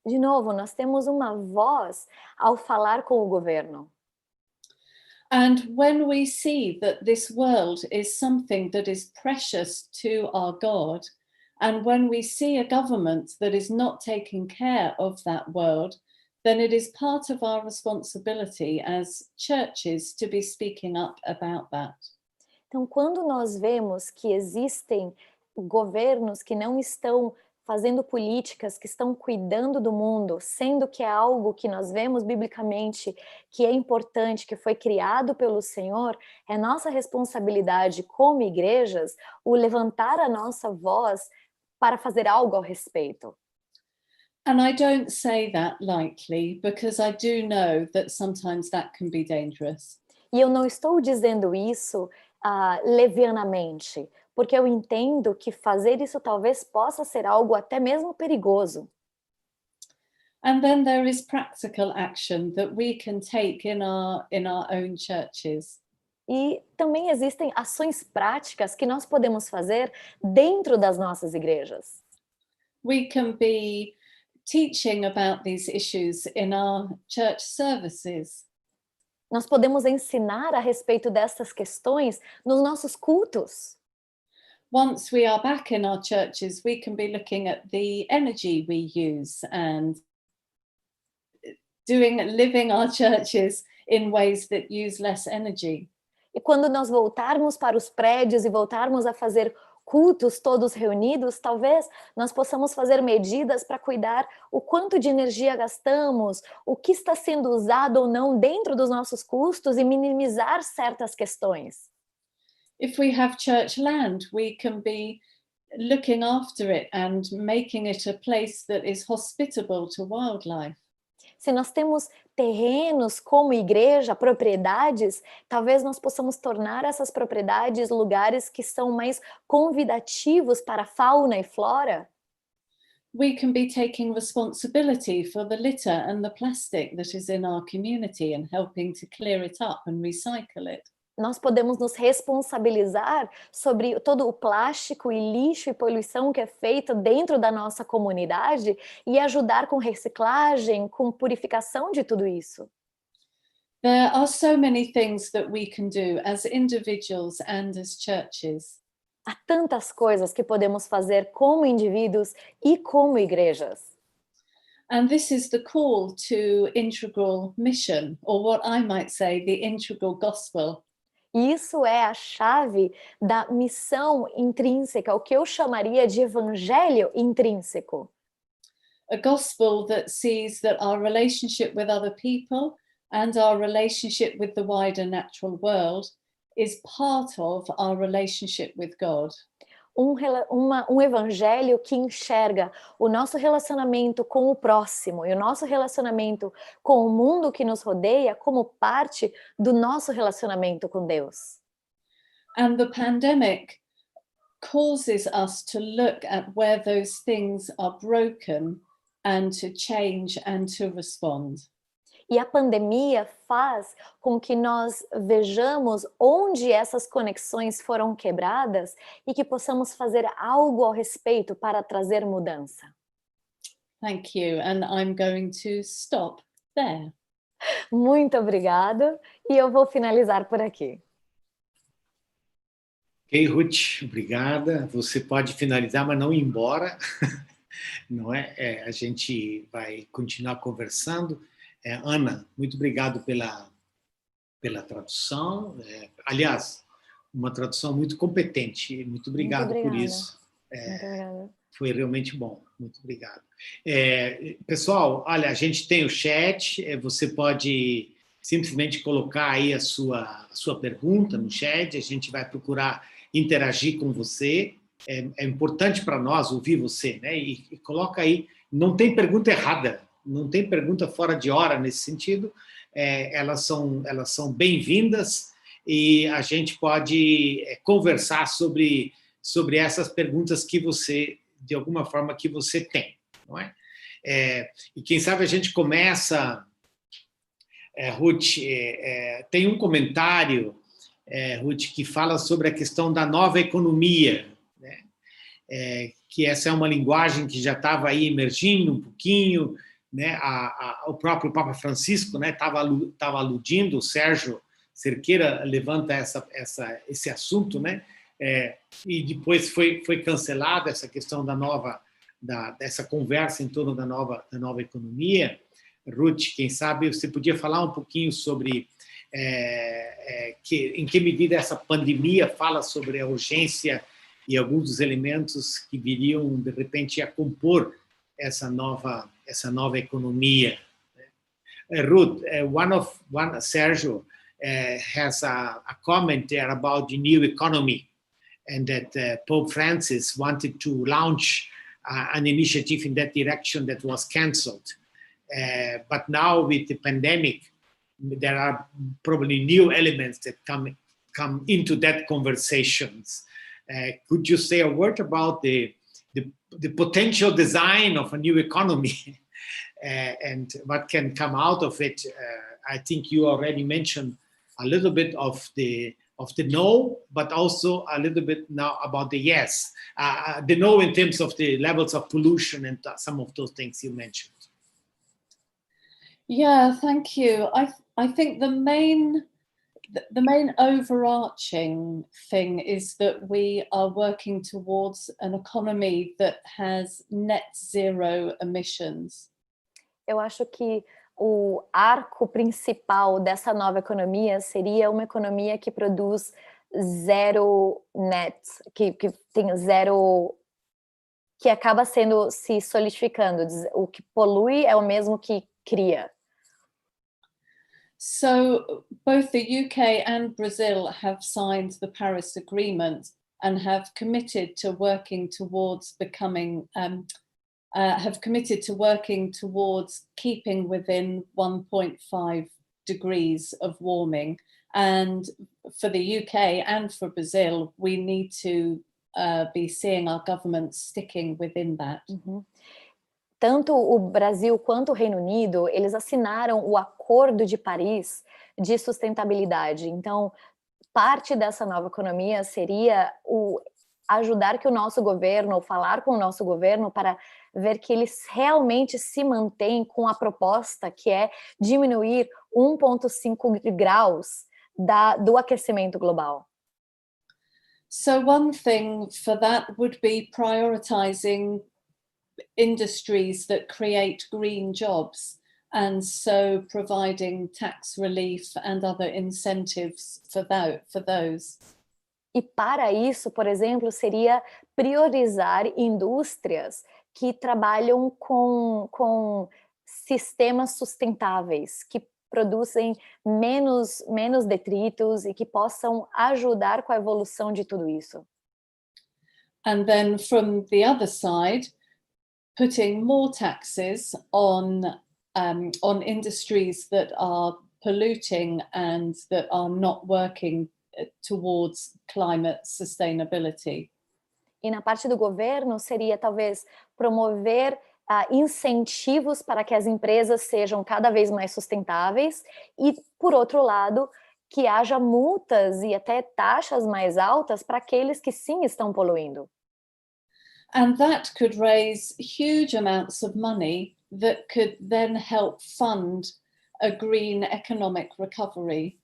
De novo, nós temos uma voz ao falar com o governo. And when we see that this world is something that is precious to our God, and when we see a government that is not taking care of that world, then it is part of our responsibility as churches to be speaking up about that. Então, quando nós vemos que existem governos que não estão fazendo políticas, que estão cuidando do mundo, sendo que é algo que nós vemos biblicamente, que é importante, que foi criado pelo Senhor, é nossa responsabilidade como igrejas o levantar a nossa voz para fazer algo ao respeito. And I don't say that lightly, because I do know that sometimes that can be dangerous. E eu não estou dizendo isso levianamente, porque eu entendo que fazer isso talvez possa ser algo até mesmo perigoso. And then there is practical action that we can take in our own churches. E também existem ações práticas que nós podemos fazer dentro das nossas igrejas. We can be teaching about these issues in our church services. Nós podemos ensinar a respeito dessas questões nos nossos cultos. Once we are back in our churches, we can be looking at the energy we use and living our churches in ways that use less energy. E quando nós voltarmos para os prédios e voltarmos a fazer cultos todos reunidos, talvez nós possamos fazer medidas para cuidar o quanto de energia gastamos, o que está sendo usado ou não dentro dos nossos custos e minimizar certas questões. If we have church land, we can be looking after it and making it a place that is hospitable to wildlife. Se nós temos terrenos como igreja, propriedades, talvez nós possamos tornar essas propriedades lugares que são mais convidativos para a fauna e flora. We can be taking responsibility for the litter and the plastic that is in our community and helping to clear it up and recycle it. Nós podemos nos responsabilizar sobre todo o plástico e lixo e poluição que é feito dentro da nossa comunidade e ajudar com reciclagem, com purificação de tudo isso. There are so many things that we can do as individuals and as churches. Há tantas coisas que podemos fazer como indivíduos e como igrejas. And this is the call to integral mission, or what I might say, the integral gospel. Isso é a chave da missão intrínseca, o que eu chamaria de evangelho intrínseco. A gospel that sees that our relationship with other people and our relationship with the wider natural world is part of our relationship with God. Um evangelho que enxerga o nosso relacionamento com o próximo e o nosso relacionamento com o mundo que nos rodeia como parte do nosso relacionamento com Deus. And the pandemic causes us to look at where those things are broken and to change and to respond. E a pandemia faz com que nós vejamos onde essas conexões foram quebradas e que possamos fazer algo ao respeito para trazer mudança. Thank you, and I'm going to stop there. Muito obrigada, e eu vou finalizar por aqui. Ok, Ruth, obrigada. Você pode finalizar, mas não ir embora. Não é? A gente vai continuar conversando. Ana, muito obrigado pela tradução. Aliás, uma tradução muito competente. Muito obrigado por isso. Muito obrigada. Foi realmente bom. Muito obrigado. Pessoal, olha, a gente tem o chat. Você pode simplesmente colocar aí a sua pergunta no chat. A gente vai procurar interagir com você. É importante para nós ouvir você, né? E coloca aí. Não tem pergunta errada. Não tem pergunta fora de hora nesse sentido, elas são bem-vindas e a gente pode conversar sobre essas perguntas que você, de alguma forma, que você tem, não é? E quem sabe a gente começa, Ruth, tem um comentário, Ruth, que fala sobre a questão da nova economia, né? Que essa é uma linguagem que já estava aí emergindo um pouquinho, né? O próprio Papa Francisco, né, estava aludindo, o Sérgio Cerqueira levanta esse assunto, né? E depois foi cancelada essa questão dessa conversa em torno da nova economia. Ruth, quem sabe você podia falar um pouquinho sobre em que medida essa pandemia fala sobre a urgência e alguns dos elementos que viriam, de repente, a compor essa nova economia. Ruth, Sérgio has a comment there about the new economy, and that Pope Francis wanted to launch an initiative in that direction that was cancelled. But now with the pandemic, there are probably new elements that come into that conversations. Could you say a word about the potential design of a new economy and what can come out of it? I think you already mentioned a little bit of the no, but also a little bit now about the yes. The no in terms of the levels of pollution and some of those things you mentioned. Yeah, thank you. I think the main overarching thing is that we are working towards an economy that has net zero emissions. Eu acho que o arco principal dessa nova economia seria uma economia que produz zero net, que tem zero, que acaba se solidificando. O que polui é o mesmo que cria. So both the UK and Brazil have signed the Paris Agreement and have committed to working towards keeping within 1.5 degrees of warming. And for the UK and for Brazil, we need to be seeing our governments sticking within that. Uhum. Tanto o Brasil quanto o Reino Unido, eles assinaram o Acordo de Paris de Sustentabilidade. Então, parte dessa nova economia seria ajudar que o nosso governo, ou falar com o nosso governo para ver que eles realmente se mantêm com a proposta que é diminuir 1,5 graus do aquecimento global. So one thing for that would be prioritizing industries that create green jobs, and so providing tax relief and other incentives for those. E para isso, por exemplo, seria priorizar indústrias que trabalham com sistemas sustentáveis, que produzem menos detritos e que possam ajudar com a evolução de tudo isso. And then from the other side, putting more taxes on industries that are polluting and that are not working towards climate sustainability. E na parte do governo seria talvez promover incentivos para que as empresas sejam cada vez mais sustentáveis e, por outro lado, que haja multas e até taxas mais altas para aqueles que sim estão poluindo. And that could raise huge amounts of money that could then help fund a green economic recovery.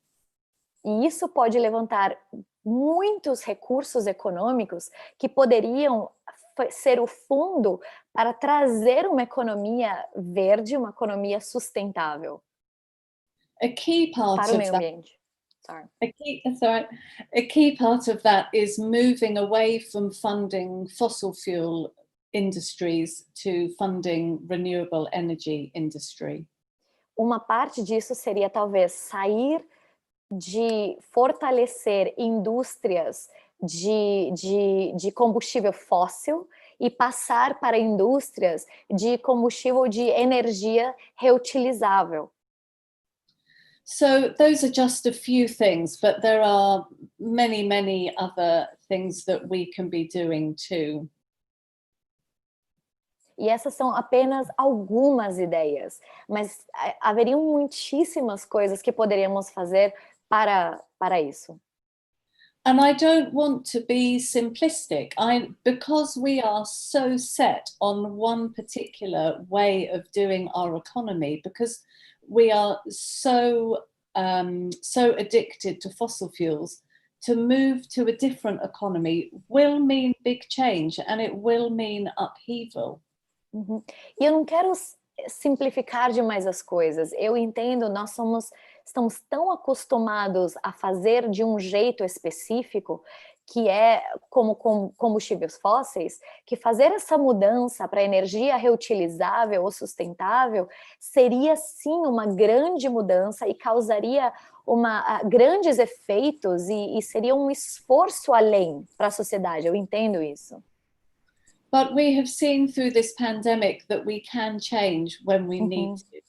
E isso pode levantar muitos recursos econômicos que poderiam ser o fundo para trazer uma economia verde, uma economia sustentável A key part para o of meio that, ambiente. Sorry. a key part of that is moving away from funding fossil fuel industries to funding renewable energy industry. Uma parte disso seria talvez sair de fortalecer indústrias de combustível fóssil e passar para indústrias de combustível de energia reutilizável. So those are just a few things, but there are many, many other things that we can be doing too. E essas são apenas algumas ideias, mas haveriam muitíssimas coisas que poderíamos fazer para isso. And I don't want to be simplistic. Because we are so set on one particular way of doing our economy, because we are so addicted to fossil fuels, to move to a different economy will mean big change and it will mean upheaval. Uhum. E eu não quero simplificar demais as coisas. Eu entendo, estamos tão acostumados a fazer de um jeito específico, que é como combustíveis fósseis, que fazer essa mudança para energia reutilizável ou sustentável seria sim uma grande mudança e causaria grandes efeitos e seria um esforço além para a sociedade. Eu entendo isso. But we have seen through this pandemic that we can change when we need to.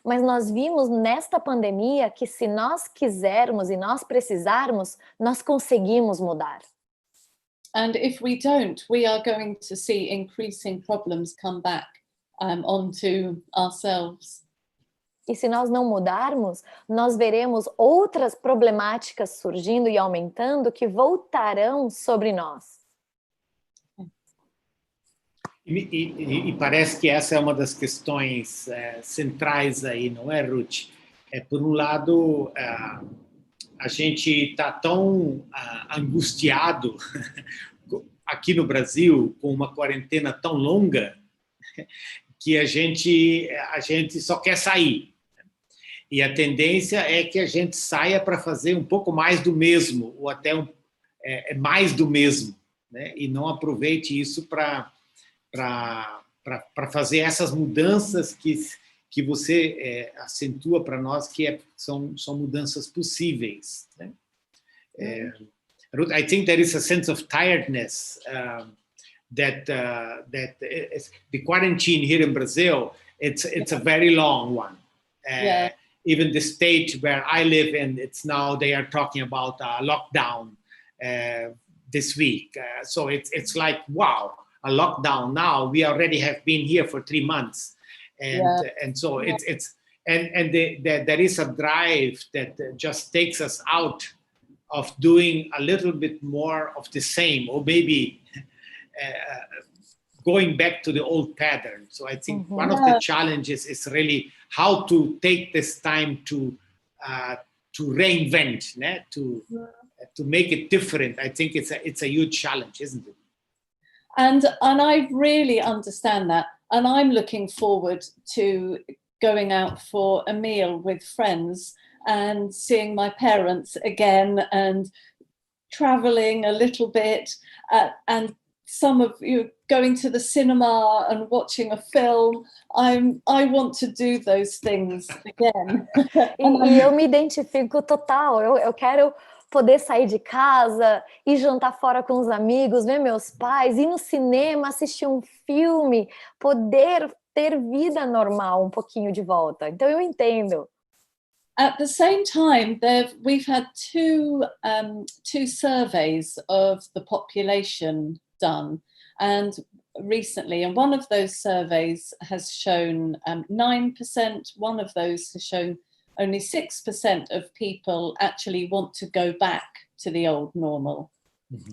Mas nós vimos nesta pandemia que se nós quisermos e nós precisarmos, nós conseguimos mudar. And if we don't, we are going to see increasing problems come back onto ourselves. E se nós não mudarmos, nós veremos outras problemáticas surgindo e aumentando que voltarão sobre nós. E parece que essa é uma das questões centrais aí, não é, Ruth? Por um lado, a gente está tão angustiado aqui no Brasil, com uma quarentena tão longa, que a gente só quer sair. E a tendência é que a gente saia para fazer um pouco mais do mesmo, ou até mais do mesmo, né? E não aproveite isso para fazer essas mudanças que você acentua para nós, que são mudanças possíveis, né? Ruth, I think there is a sense of tiredness that the quarantine here in Brazil, it's a very long one. Even the state where I live in, they are talking about a lockdown this week. So it's like, wow, a lockdown now. We already have been here for 3 months, and so there is a drive that just takes us out of doing a little bit more of the same, or maybe going back to the old pattern. So I think one of the challenges is really how to take this time to reinvent, né? To make it different. I think it's a huge challenge, isn't it? And I really understand that, and I'm looking forward to going out for a meal with friends and seeing my parents again and traveling a little bit, and some of you going to the cinema and watching a film. I want to do those things again. E eu me identifico total. Eu quero poder sair de casa, ir jantar fora com os amigos, ver meus pais, ir no cinema, assistir um filme, poder ter vida normal um pouquinho de volta. Então eu entendo. At the same time, we've had two surveys of the population done, and recently, and one of those surveys has shown 9%. One of those has shown only 6% of people actually want to go back to the old normal.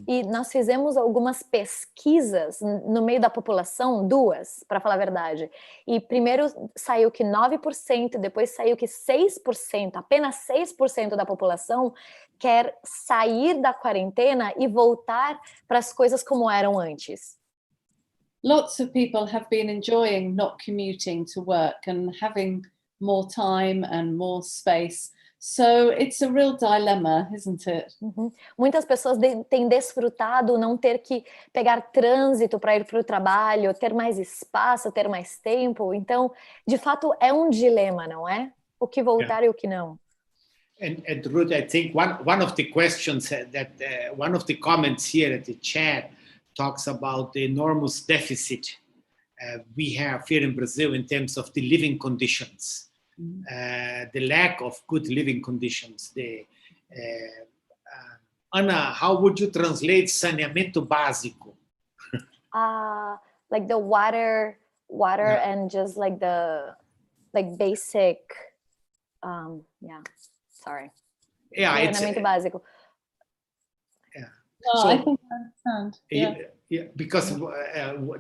E nós fizemos algumas pesquisas no meio da população, 2, para falar a verdade. E primeiro saiu que 9%, depois saiu que 6%, apenas 6% da população quer sair da quarentena e voltar para as coisas como eram antes. Lots of people have been enjoying not commuting to work and having more time and more space. So it's a real dilemma, isn't it? Muitas pessoas têm desfrutado não ter que pegar trânsito para ir para o trabalho, ter mais espaço, ter mais tempo. Então, de fato, é um dilema, não é? O que voltar e o que não. And Ruth, I think one of the questions that one of the comments here at the chat talks about the enormous deficit we have here in Brazil in terms of the living conditions. the lack of good living conditions. Ana, how would you translate saneamento básico? Like the water and just like the basic, sorry. Saneamento básico. No, So, I think I understand. Yeah, because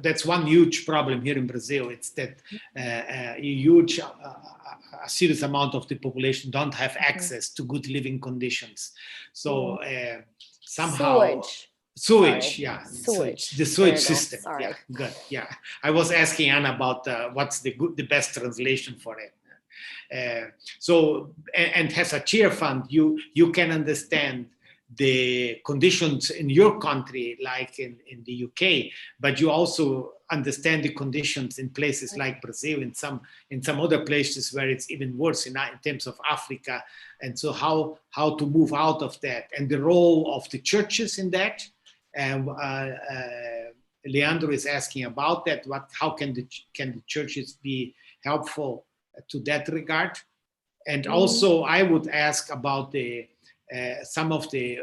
that's one huge problem here in Brazil. It's that a huge, a serious amount of the population don't have access to good living conditions. So somehow sewage, the sewage system. Sorry. Yeah, good. Yeah, I was asking Anna about what's the best translation for it. So and as a Tearfund, you can understand the conditions in your country, like in the UK, but you also understand the conditions in places like Brazil, in some other places where it's even worse in terms of Africa, and so how to move out of that, and the role of the churches in that. Leandro is asking about that. How can the churches be helpful to that regard? And also, I would ask about some of the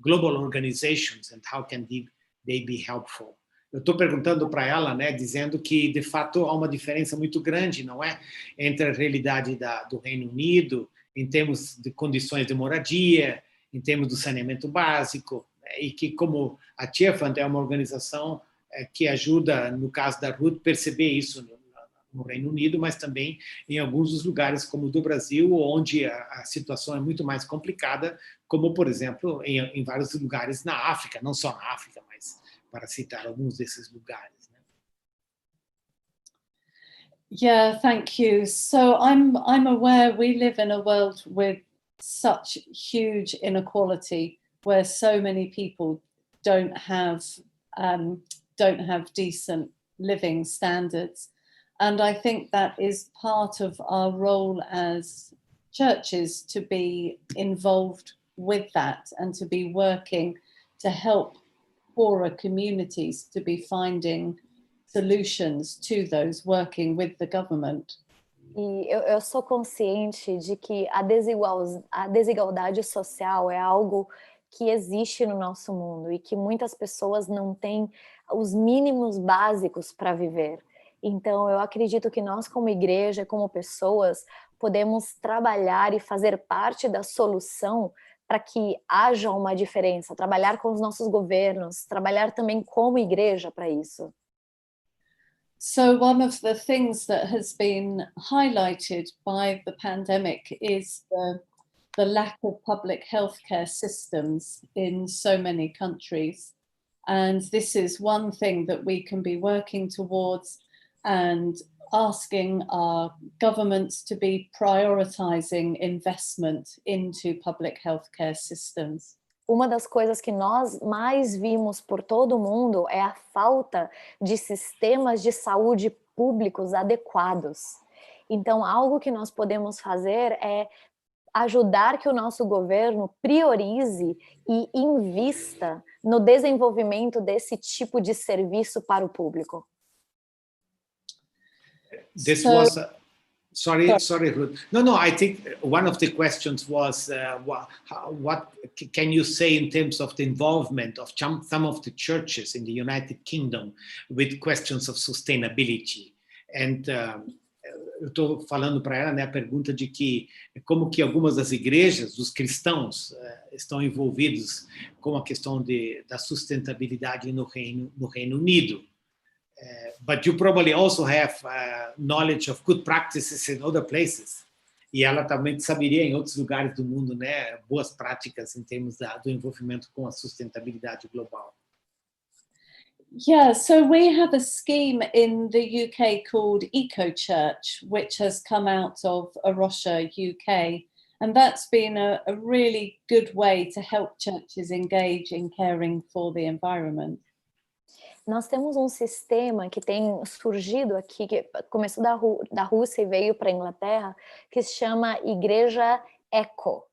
global organizations and how can they be helpful. Eu estou perguntando para ela, né, dizendo que de fato há uma diferença muito grande, não é, entre a realidade do Reino Unido em termos de condições de moradia, em termos do saneamento básico, e que como a Tearfund é uma organização que ajuda, no caso da Ruth, perceber isso no Reino Unido, mas também em alguns dos lugares como o do Brasil, onde a situação é muito mais complicada, como, por exemplo, em vários lugares na África, não só na África, mas para citar alguns desses lugares. Né? Yeah, thank you. So I'm aware we live in a world with such huge inequality, where so many people don't have decent living standards. And I think that is part of our role as churches, to be involved with that and to be working to help poorer communities to be finding solutions to those, working with the government. E eu sou consciente de que a desigualdade social é algo que existe no nosso mundo e que muitas pessoas não têm os mínimos básicos para viver. Então, eu acredito que nós, como igreja, como pessoas, podemos trabalhar e fazer parte da solução para que haja uma diferença, trabalhar com os nossos governos, trabalhar também como igreja para isso. So one of the things that has been highlighted by the pandemic is the lack of public healthcare systems in so many countries. And this is one thing that we can be working towards, and asking our governments to be prioritizing investment into public healthcare systems. Uma das coisas que nós mais vimos por todo o mundo é a falta de sistemas de saúde públicos adequados. Então, algo que nós podemos fazer é ajudar que o nosso governo priorize e invista no desenvolvimento desse tipo de serviço para o público. This was sorry, Ruth. No, I think one of the questions was what can you say in terms of the involvement of some of the churches in the United Kingdom with questions of sustainability? And eu estou falando para ela, né, a pergunta de que como que algumas das igrejas, dos cristãos, estão envolvidos com a questão da sustentabilidade no Reino Unido. But you probably also have knowledge of good practices in other places. E ela também saberia em outros lugares do mundo, né, boas práticas em termos do envolvimento com a sustentabilidade global. Yeah, so we have a scheme in the UK called Eco Church, which has come out of Arusha, UK. And that's been a really good way to help churches engage in caring for the environment. Nós temos um sistema que tem surgido aqui, que começou da Rússia e veio para a Inglaterra, que se chama Igreja Eco,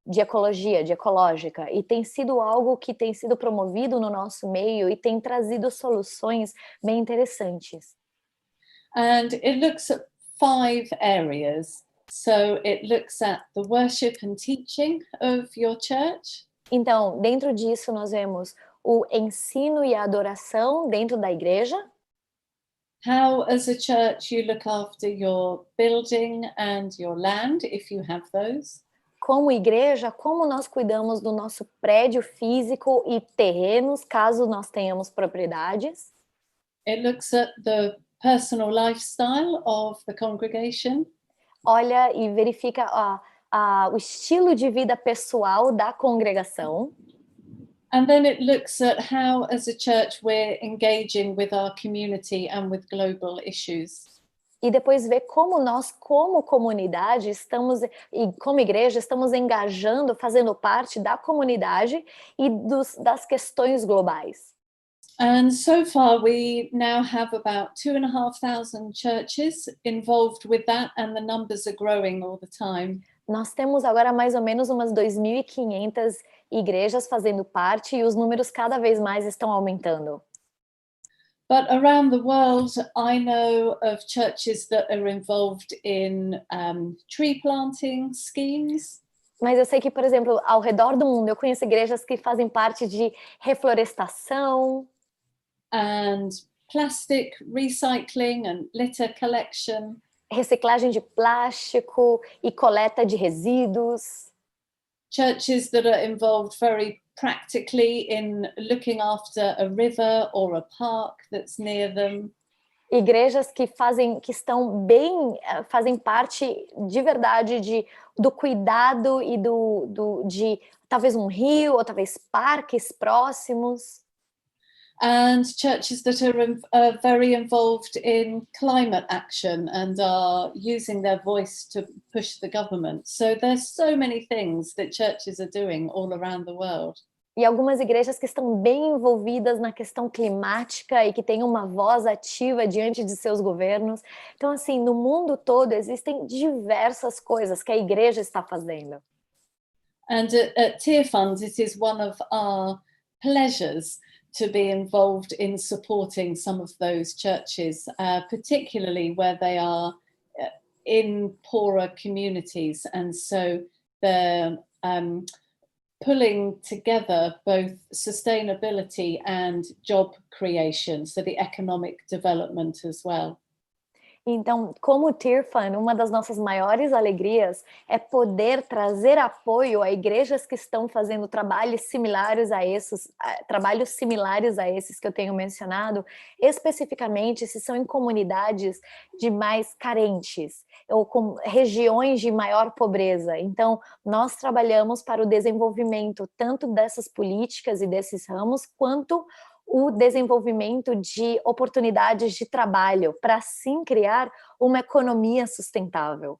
de ecologia, de ecológica, e tem sido algo que tem sido promovido no nosso meio e tem trazido soluções bem interessantes. And it looks at 5 areas. So it looks at the worship and teaching of your church. Então, dentro disso nós vemos o ensino e a adoração dentro da igreja. How, as a church, you look after your building and your land, if you have those. Como igreja, como nós cuidamos do nosso prédio físico e terrenos, caso nós tenhamos propriedades. It looks at the personal lifestyle of the congregation. Olha e verifica o estilo de vida pessoal da congregação. And then it looks at how, as a church, we're engaging with our community and with global issues. E depois ver como nós, como comunidade, estamos, e como igreja, estamos engajando, fazendo parte da comunidade e das questões globais. And so far, we now have about 2,500 churches involved with that, and the numbers are growing all the time. Nós temos agora mais ou menos umas 2.500 igrejas fazendo parte e os números cada vez mais estão aumentando. But around the world, I know of churches that are involved in tree planting schemes. Mas eu sei que, por exemplo, ao redor do mundo, eu conheço igrejas que fazem parte de reflorestação. And plastic recycling and litter collection. Reciclagem de plástico e coleta de resíduos. Churches that are involved very practically in looking after a river or a park that's near them. Igrejas que estão bem, fazem parte de verdade do cuidado e de talvez um rio ou talvez parques próximos. And churches that are very involved in climate action and are using their voice to push the government. So there's so many things that churches are doing all around the world. E algumas igrejas que estão bem envolvidas na questão climática e que têm uma voz ativa diante de seus governos. Então, assim, no mundo todo existem diversas coisas que a igreja está fazendo. And at Tearfund, it is one of our pleasures to be involved in supporting some of those churches, particularly where they are in poorer communities. And so they're pulling together both sustainability and job creation, so the economic development as well. Então, como Tearfund, uma das nossas maiores alegrias é poder trazer apoio a igrejas que estão fazendo trabalhos similares a esses que eu tenho mencionado, especificamente se são em comunidades de mais carentes ou com regiões de maior pobreza. Então, nós trabalhamos para o desenvolvimento tanto dessas políticas e desses ramos, quanto o desenvolvimento de oportunidades de trabalho, para assim criar uma economia sustentável.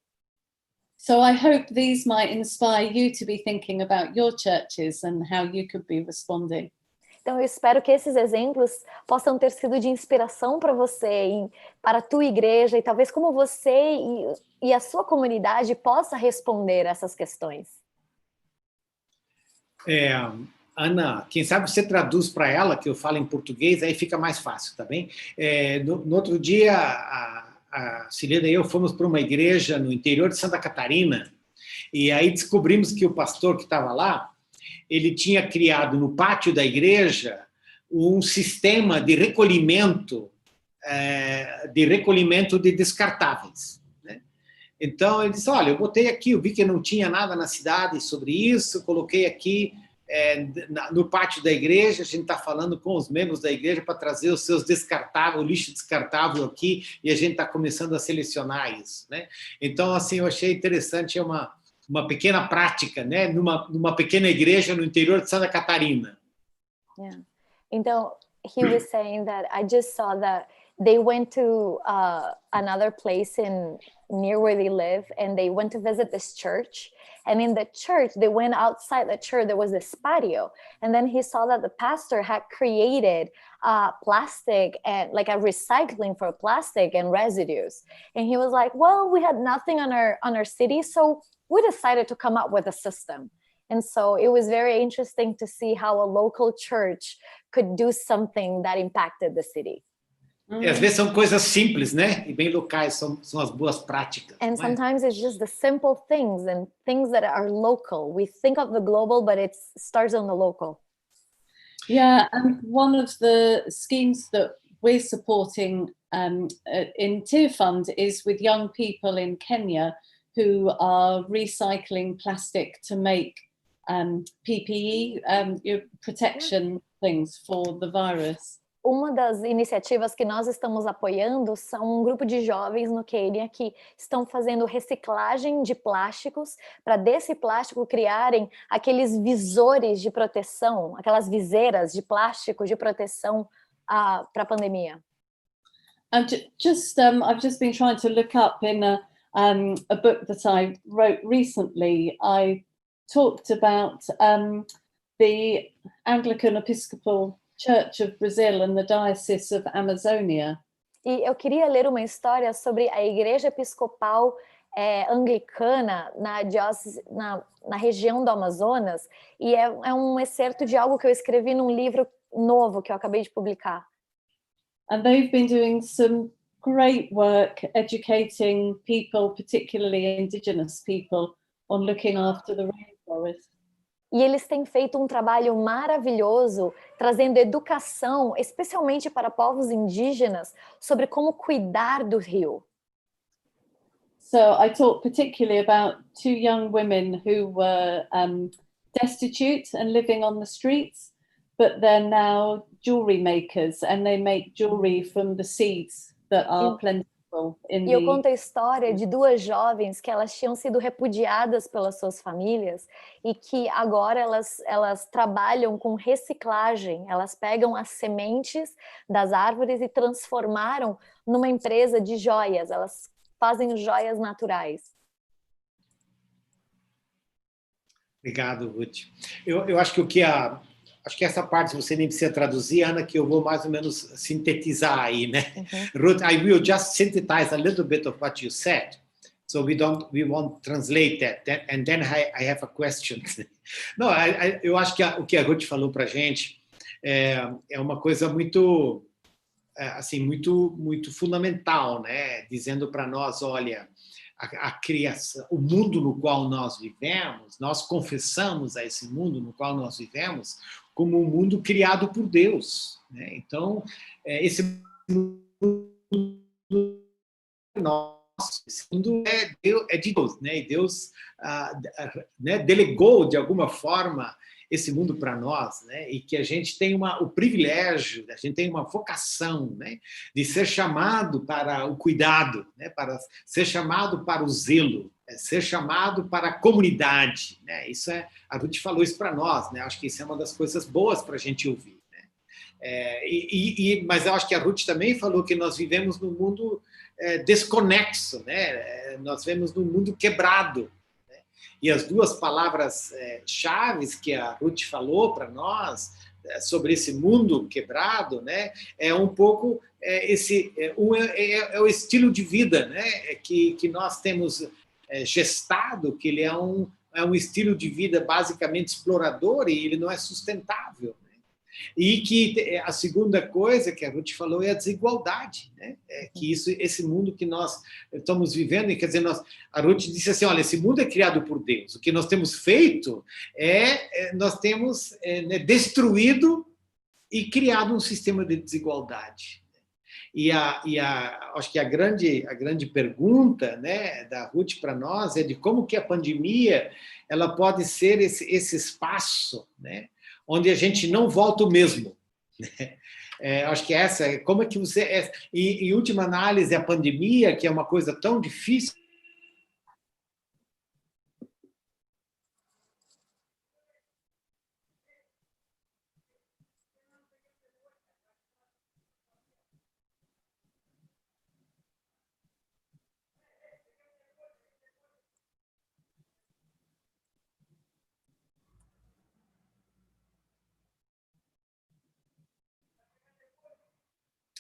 So I hope these might inspire you to be thinking about your churches and how you could be responding. Então eu espero que esses exemplos possam ter sido de inspiração para você, para a tua igreja, e talvez como você e a sua comunidade possa responder essas questões. Ana, quem sabe você traduz para ela, que eu falo em português, aí fica mais fácil, tá bem? No outro dia, a Cilena e eu fomos para uma igreja no interior de Santa Catarina, e aí descobrimos que o pastor que estava lá, ele tinha criado no pátio da igreja um sistema de recolhimento de descartáveis. Então, ele disse, olha, eu botei aqui, eu vi que não tinha nada na cidade sobre isso, coloquei aqui no pátio da igreja, a gente está falando com os membros da igreja para trazer os seus descartáveis, o lixo descartável aqui, e a gente está começando a selecionar isso. Né? Então, assim, eu achei interessante, é uma pequena prática, né? numa pequena igreja no interior de Santa Catarina. Yeah. Então, he was saying that I just saw that they went to another place near where they live, and they went to visit this church. And in the church, they went outside the church, there was this patio. And then he saw that the pastor had created plastic and like a recycling for plastic and residues. And he was like, well, we had nothing on our city, so we decided to come up with a system. And so it was very interesting to see how a local church could do something that impacted the city. E às vezes são coisas simples, né? E bem locais, são as boas práticas. And sometimes it's just the simple things and things that are local. We think of the global, but it starts on the local. Yeah, and one of the schemes that we're supporting in Tearfund is with young people in Kenya who are recycling plastic to make PPE, protection things for the virus. Uma das iniciativas que nós estamos apoiando são um grupo de jovens no Quênia que estão fazendo reciclagem de plásticos para desse plástico criarem aqueles visores de proteção, aquelas viseiras de plástico de proteção para a pandemia. And I've just been trying to look up in a book that I wrote recently. I talked about the Anglican Episcopal Church of Brazil and the Diocese of Amazonia. E eu queria ler uma história sobre a Igreja Episcopal Anglicana na região do Amazonas, e é um excerto de algo que eu escrevi num livro novo que eu acabei de publicar. And they've been doing some great work educating people, particularly indigenous people, on looking after the rainforest. E eles têm feito um trabalho maravilhoso, trazendo educação, especialmente para povos indígenas, sobre como cuidar do rio. So I talked particularly about two young women who were destitute and living on the streets, but they're now jewelry makers and they make jewelry from the seeds that are plentiful. E eu conto a história de duas jovens que elas tinham sido repudiadas pelas suas famílias e que agora elas trabalham com reciclagem. Elas pegam as sementes das árvores e transformaram numa empresa de joias. Elas fazem joias naturais. Obrigado, Ruth. Eu acho que acho que essa parte você nem precisa traduzir, Ana, que eu vou mais ou menos sintetizar aí, né? Ruth, I will just synthesize a little bit of what you said, so we won't translate that, and then I have a question. Não, eu acho que o que a Ruth falou para a gente é uma coisa muito, assim, muito fundamental, né? Dizendo para nós, olha, a criação, o mundo no qual nós vivemos, nós confessamos a esse mundo no qual nós vivemos como um mundo criado por Deus, né? Então, esse mundo nosso, esse mundo é de Deus, né? E Deus né, delegou, de alguma forma, esse mundo para nós, né? E que a gente tem o privilégio, a gente tem uma vocação, né? De ser chamado para o cuidado, né? Para ser chamado para o zelo, ser chamado para a comunidade, né? Isso a Ruth falou isso para nós, né? Acho que isso é uma das coisas boas para a gente ouvir, né? Mas eu acho que a Ruth também falou que nós vivemos num mundo desconexo, né? Nós vivemos num mundo quebrado. E as duas palavras chaves que a Ruth falou para nós sobre esse mundo quebrado, né, é um pouco o estilo de vida, né, que nós temos gestado, que ele é um estilo de vida basicamente explorador e ele não é sustentável. E que a segunda coisa que a Ruth falou é a desigualdade, né? Que esse mundo que nós estamos vivendo, e quer dizer, a Ruth disse assim, olha, esse mundo é criado por Deus, o que nós temos feito nós temos destruído e criado um sistema de desigualdade. E acho que a grande pergunta, né, da Ruth para nós é de como que a pandemia ela pode ser esse espaço, né, onde a gente não volta o mesmo. Acho que como é que você... em última análise, a pandemia, que é uma coisa tão difícil,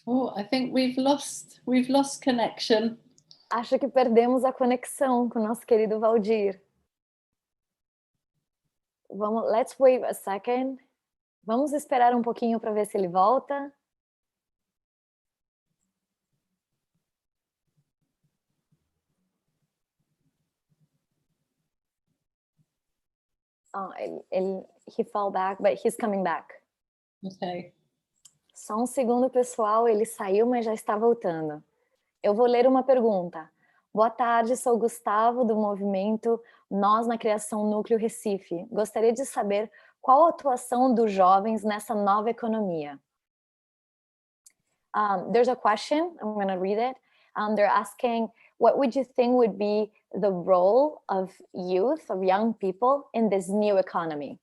Oh, I think we've lost connection. Acho que perdemos a conexão com o nosso querido Valdir. Let's wait a second. Vamos esperar um pouquinho para ver se ele volta. He fell back, but he's coming back. Okay. Só um segundo, pessoal, ele saiu, mas já está voltando. Eu vou ler uma pergunta. Boa tarde, sou Gustavo, do movimento Nós na Criação Núcleo Recife. Gostaria de saber qual a atuação dos jovens nessa nova economia. There's a question, I'm going to read it. They're asking, what would you think would be the role of youth, of young people, in this new economy?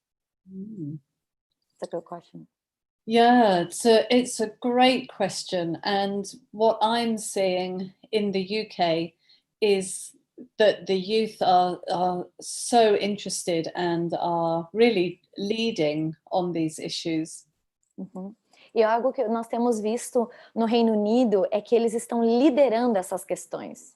It's a good question. Yeah, it's a great question. And what I'm seeing in the UK is that the youth are so interested and are really leading on these issues. E algo que nós temos visto no Reino Unido é que eles estão liderando essas questões.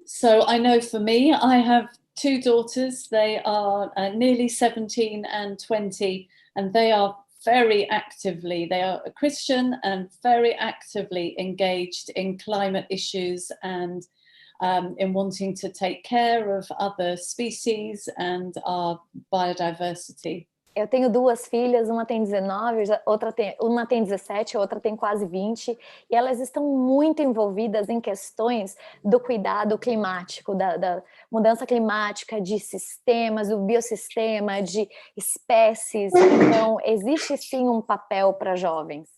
So I know for me, I have two daughters. They are nearly 17 and 20, and they are they are a Christian and very actively engaged in climate issues and in wanting to take care of other species and our biodiversity. Eu tenho duas filhas, uma tem 19, uma tem 17, a outra tem quase 20, e elas estão muito envolvidas em questões do cuidado climático, da mudança climática, de sistemas, do biossistema, de espécies. Então, existe sim um papel para jovens.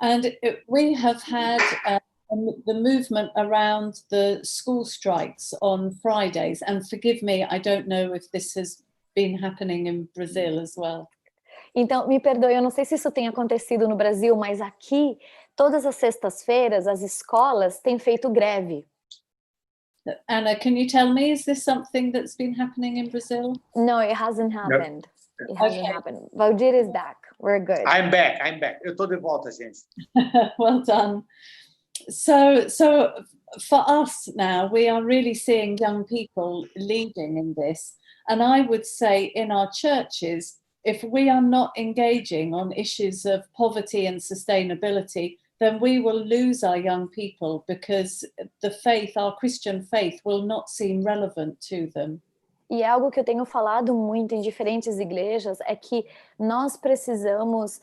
And we have had the movement around the school strikes on Fridays, and forgive me, I don't know if this has been happening in Brazil as well. Então, me perdoe, eu não sei se isso tem acontecido no Brasil, mas aqui, todas as sextas-feiras, as escolas têm feito greve. Anna, can you tell me, is this something that's been happening in Brazil? No, it hasn't happened. No. It hasn't happened. Valdir is back. We're good. I'm back. Eu tô de volta, gente. Well done. So for us now, we are really seeing young people leading in this. And I would say in our churches, if we are not engaging on issues of poverty and sustainability, then we will lose our young people because the faith, our Christian faith, will not seem relevant to them. E algo que eu tenho falado muito em diferentes igrejas é que nós precisamos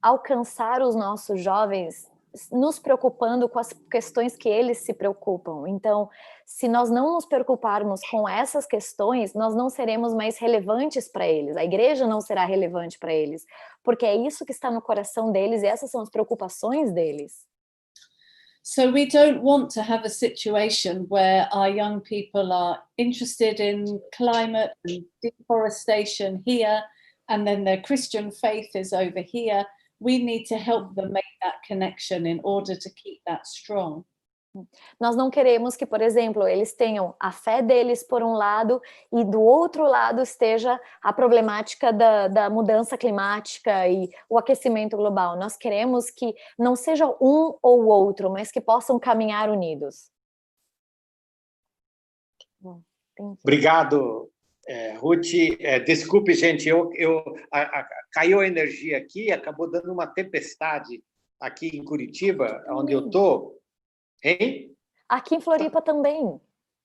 alcançar os nossos jovens nos preocupando com as questões que eles se preocupam. Então, se nós não nos preocuparmos com essas questões, nós não seremos mais relevantes para eles. A igreja não será relevante para eles, porque é isso que está no coração deles e essas são as preocupações deles. So we don't want to have a situation where our young people are interested in climate and deforestation here, and then their Christian faith is over here. We need to help them make that connection in order to keep that strong. Nós não queremos que, por exemplo, eles tenham a fé deles por um lado e do outro lado esteja a problemática da mudança climática e o aquecimento global. Nós queremos que não seja um ou outro, mas que possam caminhar unidos. Obrigado, Ruth. Desculpe, gente, caiu a energia aqui, acabou dando uma tempestade aqui em Curitiba, onde eu estou. Hein? Aqui em Floripa também.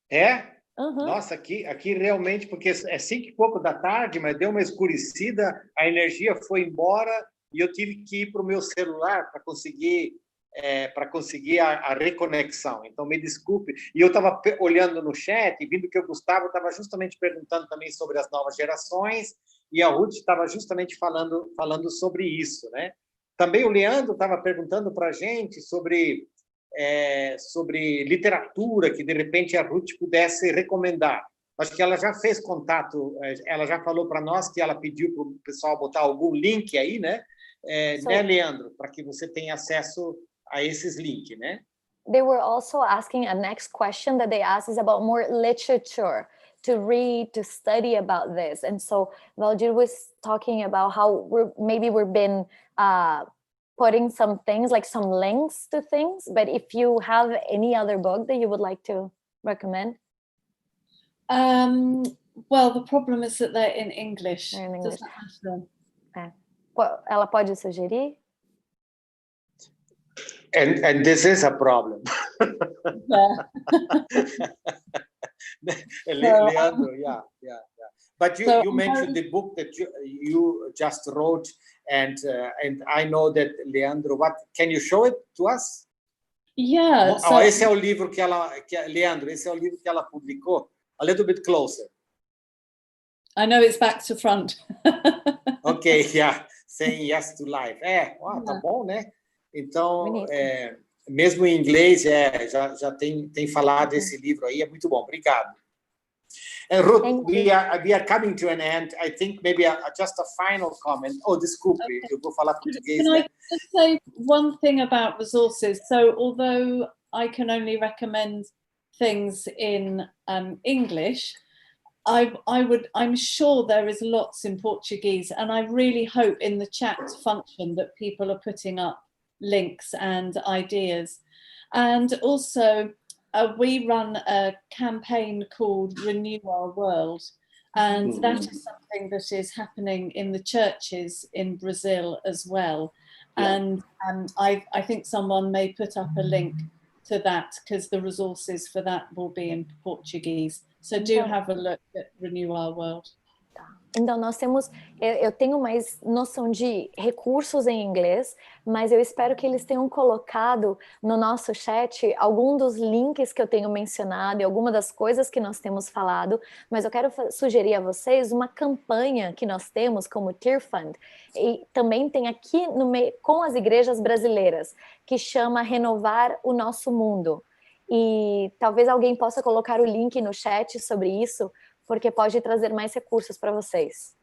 É? Uhum. Nossa, aqui realmente, porque é 5 e pouco da tarde, mas deu uma escurecida, a energia foi embora e eu tive que ir para o meu celular para conseguir a reconexão. Então, me desculpe. E eu estava olhando no chat, vindo que o Gustavo estava justamente perguntando também sobre as novas gerações e a Ruth estava justamente falando sobre isso, né? Também o Leandro estava perguntando para a gente sobre literatura que, de repente, a Ruth pudesse recomendar. Acho que ela já fez contato, ela já falou para nós que ela pediu para o pessoal botar algum link aí, né? Né, Leandro? Para que você tenha acesso a esses links, né? They were also asking, a next question that they asked is about more literature to read, to study about this. And so Valdir was talking about how we've been putting some things, like some links to things, but if you have any other book that you would like to recommend? Well, the problem is that they're in English. They're in English. Does that matter? Ela pode sugerir? And this is a problem. Yeah. Leandro, yeah. But you mentioned the book that you just wrote, and I know that Leandro. Can you show it to us? Yeah. Esse é o livro Leandro. Esse é o livro que ela publicou. A little bit closer. I know it's back to front. Okay, yeah. Saying yes to life. Tá bom, né? Então, mesmo em inglês, já tem falado desse livro aí, é muito bom. Obrigado. And Ruth, we are coming to an end. I think maybe just a final comment. Desculpe, eu vou falar português. Can I just say one thing about resources? So, although I can only recommend things in English, I'm sure there is lots in Portuguese, and I really hope in the chat function that people are putting up links and ideas. And also, we run a campaign called Renew Our World, and that is something that is happening in the churches in Brazil as well. And I think someone may put up a link to that, because the resources for that will be in Portuguese. So do have a look at Renew Our World. Então, eu tenho mais noção de recursos em inglês, mas eu espero que eles tenham colocado no nosso chat algum dos links que eu tenho mencionado e alguma das coisas que nós temos falado, mas eu quero sugerir a vocês uma campanha que nós temos como Tearfund, e também tem aqui com as igrejas brasileiras, que chama Renovar o Nosso Mundo. E talvez alguém possa colocar o link no chat sobre isso, porque pode trazer mais recursos para vocês.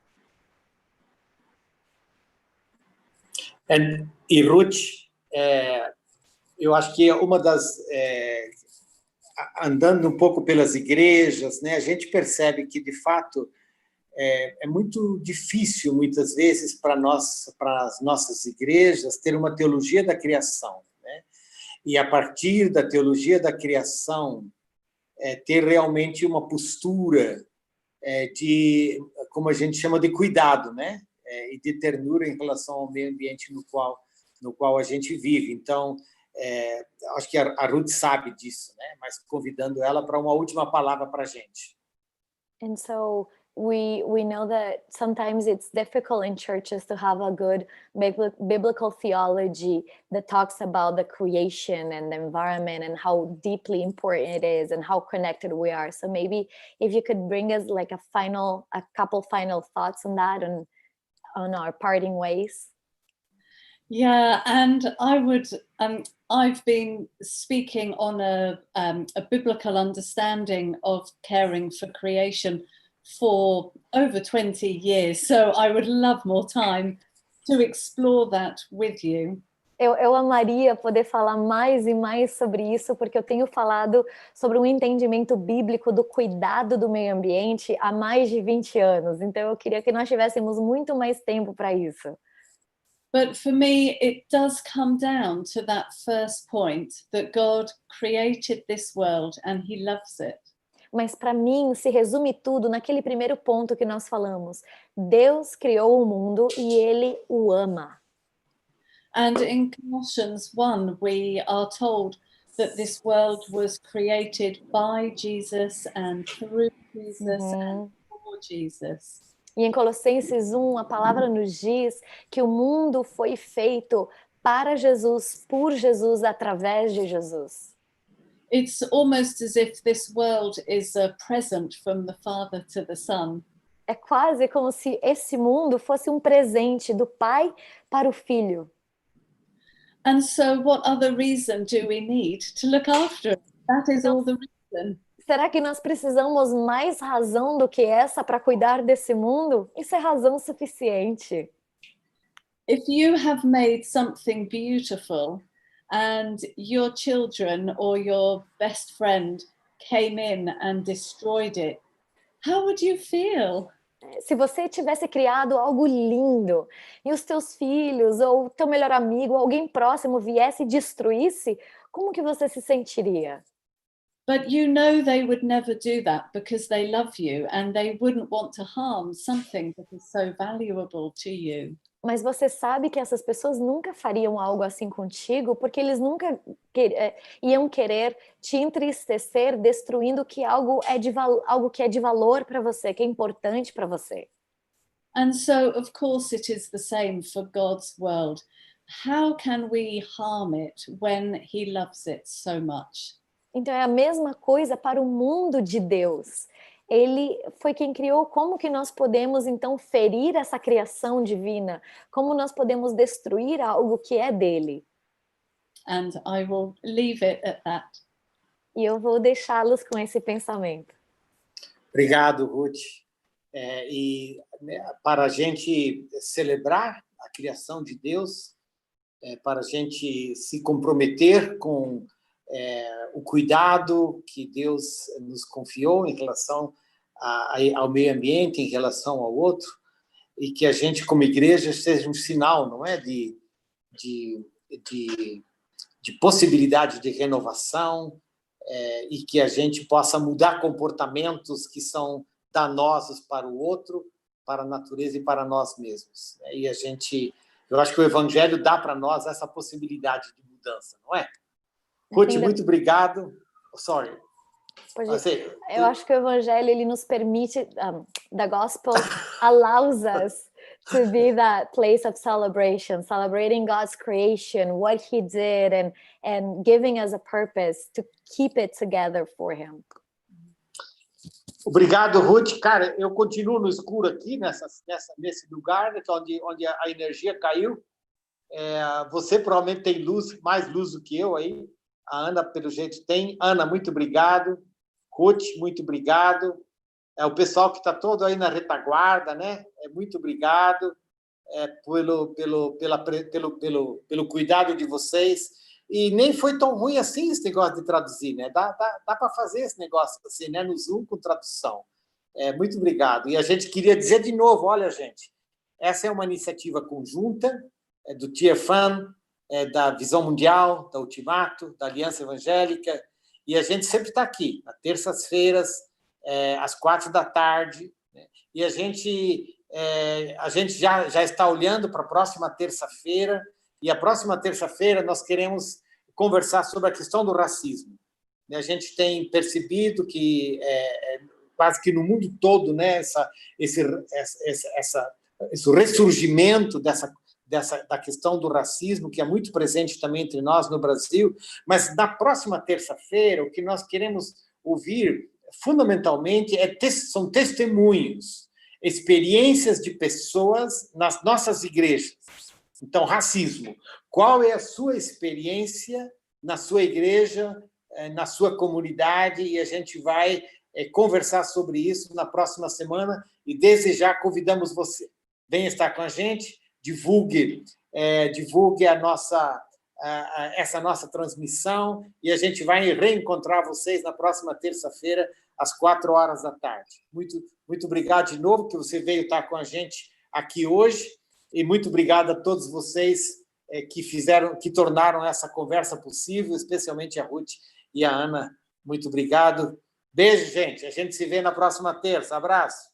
E Ruth, eu acho que uma das... andando um pouco pelas igrejas, né, a gente percebe que, de fato, é muito difícil, muitas vezes, para as nossas igrejas, ter uma teologia da criação, né? E, a partir da teologia da criação, ter realmente uma postura de, como a gente chama, de cuidado, né? E de ternura em relação ao meio ambiente no qual a gente vive. Então, acho que a Ruth sabe disso, né? Mas convidando ela para uma última palavra para a gente. And so we know that sometimes it's difficult in churches to have a good biblical theology that talks about the creation and the environment and how deeply important it is and how connected we are. So maybe if you could bring us like a couple final thoughts on that, on our parting ways. Yeah, and I've been speaking on a biblical understanding of caring for creation for over 20 years, so I would love more time to explore that with you. Eu amaria poder falar mais e mais sobre isso, porque eu tenho falado sobre um entendimento bíblico do cuidado do meio ambiente há mais de 20 anos, então eu queria que nós tivéssemos muito mais tempo para isso. But for me, it does come down to that first point, that God created this world and He loves it. Mas para mim se resume tudo naquele primeiro ponto que nós falamos. Deus criou o mundo e Ele o ama. And in Colossians 1, we are told that this world was created by Jesus and through Jesus and for Jesus. E em Colossenses 1, a palavra nos diz que o mundo foi feito para Jesus, por Jesus, através de Jesus. It's almost as if this world is a present from the Father to the Son. É quase como se esse mundo fosse um presente do Pai para o Filho. And so what other reason do we need to look after it? That is all the reason. Será que nós precisamos mais razão do que essa para cuidar desse mundo? Isso é razão suficiente. If you have made something beautiful and your children or your best friend came in and destroyed it, how would you feel? Se você tivesse criado algo lindo e os teus filhos ou teu melhor amigo, alguém próximo viesse e destruísse, como que você se sentiria? But you know they would never do that because they love you and they wouldn't want to harm something that is so valuable to you. Mas você sabe que essas pessoas nunca fariam algo assim contigo, porque eles nunca iam querer te entristecer, destruindo que algo que é de valor para você, que é importante para você. And so, of course, it is the same for God's world. How can we harm it when He loves it so much? Então é a mesma coisa para o mundo de Deus. Ele foi quem criou. Como que nós podemos então ferir essa criação divina? Como nós podemos destruir algo que é dele? And I will leave it at that. E eu vou deixá-los com esse pensamento. Obrigado, Ruth. Para a gente celebrar a criação de Deus, para a gente se comprometer com o cuidado que Deus nos confiou em relação ao meio ambiente, em relação ao outro, e que a gente, como igreja, seja um sinal, não é, de possibilidade de renovação, e que a gente possa mudar comportamentos que são danosos para o outro, para a natureza e para nós mesmos. E eu acho que o Evangelho dá para nós essa possibilidade de mudança, não é? Ruth, muito obrigado. Sorry. Eu acho que o Evangelho ele nos permite, the gospel allows us to be that place of celebration, celebrating God's creation, what He did, and giving us a purpose to keep it together for Him. Obrigado, Ruth. Cara, eu continuo no escuro aqui, nesse lugar, onde a energia caiu. Você provavelmente tem mais luz do que eu aí. A Ana, pelo jeito, tem. Ana, muito obrigado. Ruth, muito obrigado. O pessoal que está todo aí na retaguarda, né? Muito obrigado pelo cuidado de vocês. E nem foi tão ruim assim esse negócio de traduzir, né? Dá para fazer esse negócio assim, né? No Zoom com tradução. Muito obrigado. E a gente queria dizer de novo, olha, gente, essa é uma iniciativa conjunta do Tearfund, da Visão Mundial, da Ultimato, da Aliança Evangélica, e a gente sempre está aqui, às terças-feiras, às 16h, né? E a gente já está olhando para a próxima terça-feira, e a próxima terça-feira nós queremos conversar sobre a questão do racismo. A gente tem percebido que quase que no mundo todo, né, esse ressurgimento da questão do racismo, que é muito presente também entre nós no Brasil, mas na próxima terça-feira, o que nós queremos ouvir, fundamentalmente, são testemunhos, experiências de pessoas nas nossas igrejas. Então, racismo. Qual é a sua experiência na sua igreja, na sua comunidade? E a gente vai conversar sobre isso na próxima semana e desde já convidamos você. Venha estar com a gente, divulgue essa nossa transmissão e a gente vai reencontrar vocês na próxima terça-feira, às 16h. Muito obrigado de novo que você veio estar com a gente aqui hoje. E muito obrigado a todos vocês que tornaram essa conversa possível, especialmente a Ruth e a Ana. Muito obrigado. Beijo, gente. A gente se vê na próxima terça. Abraço.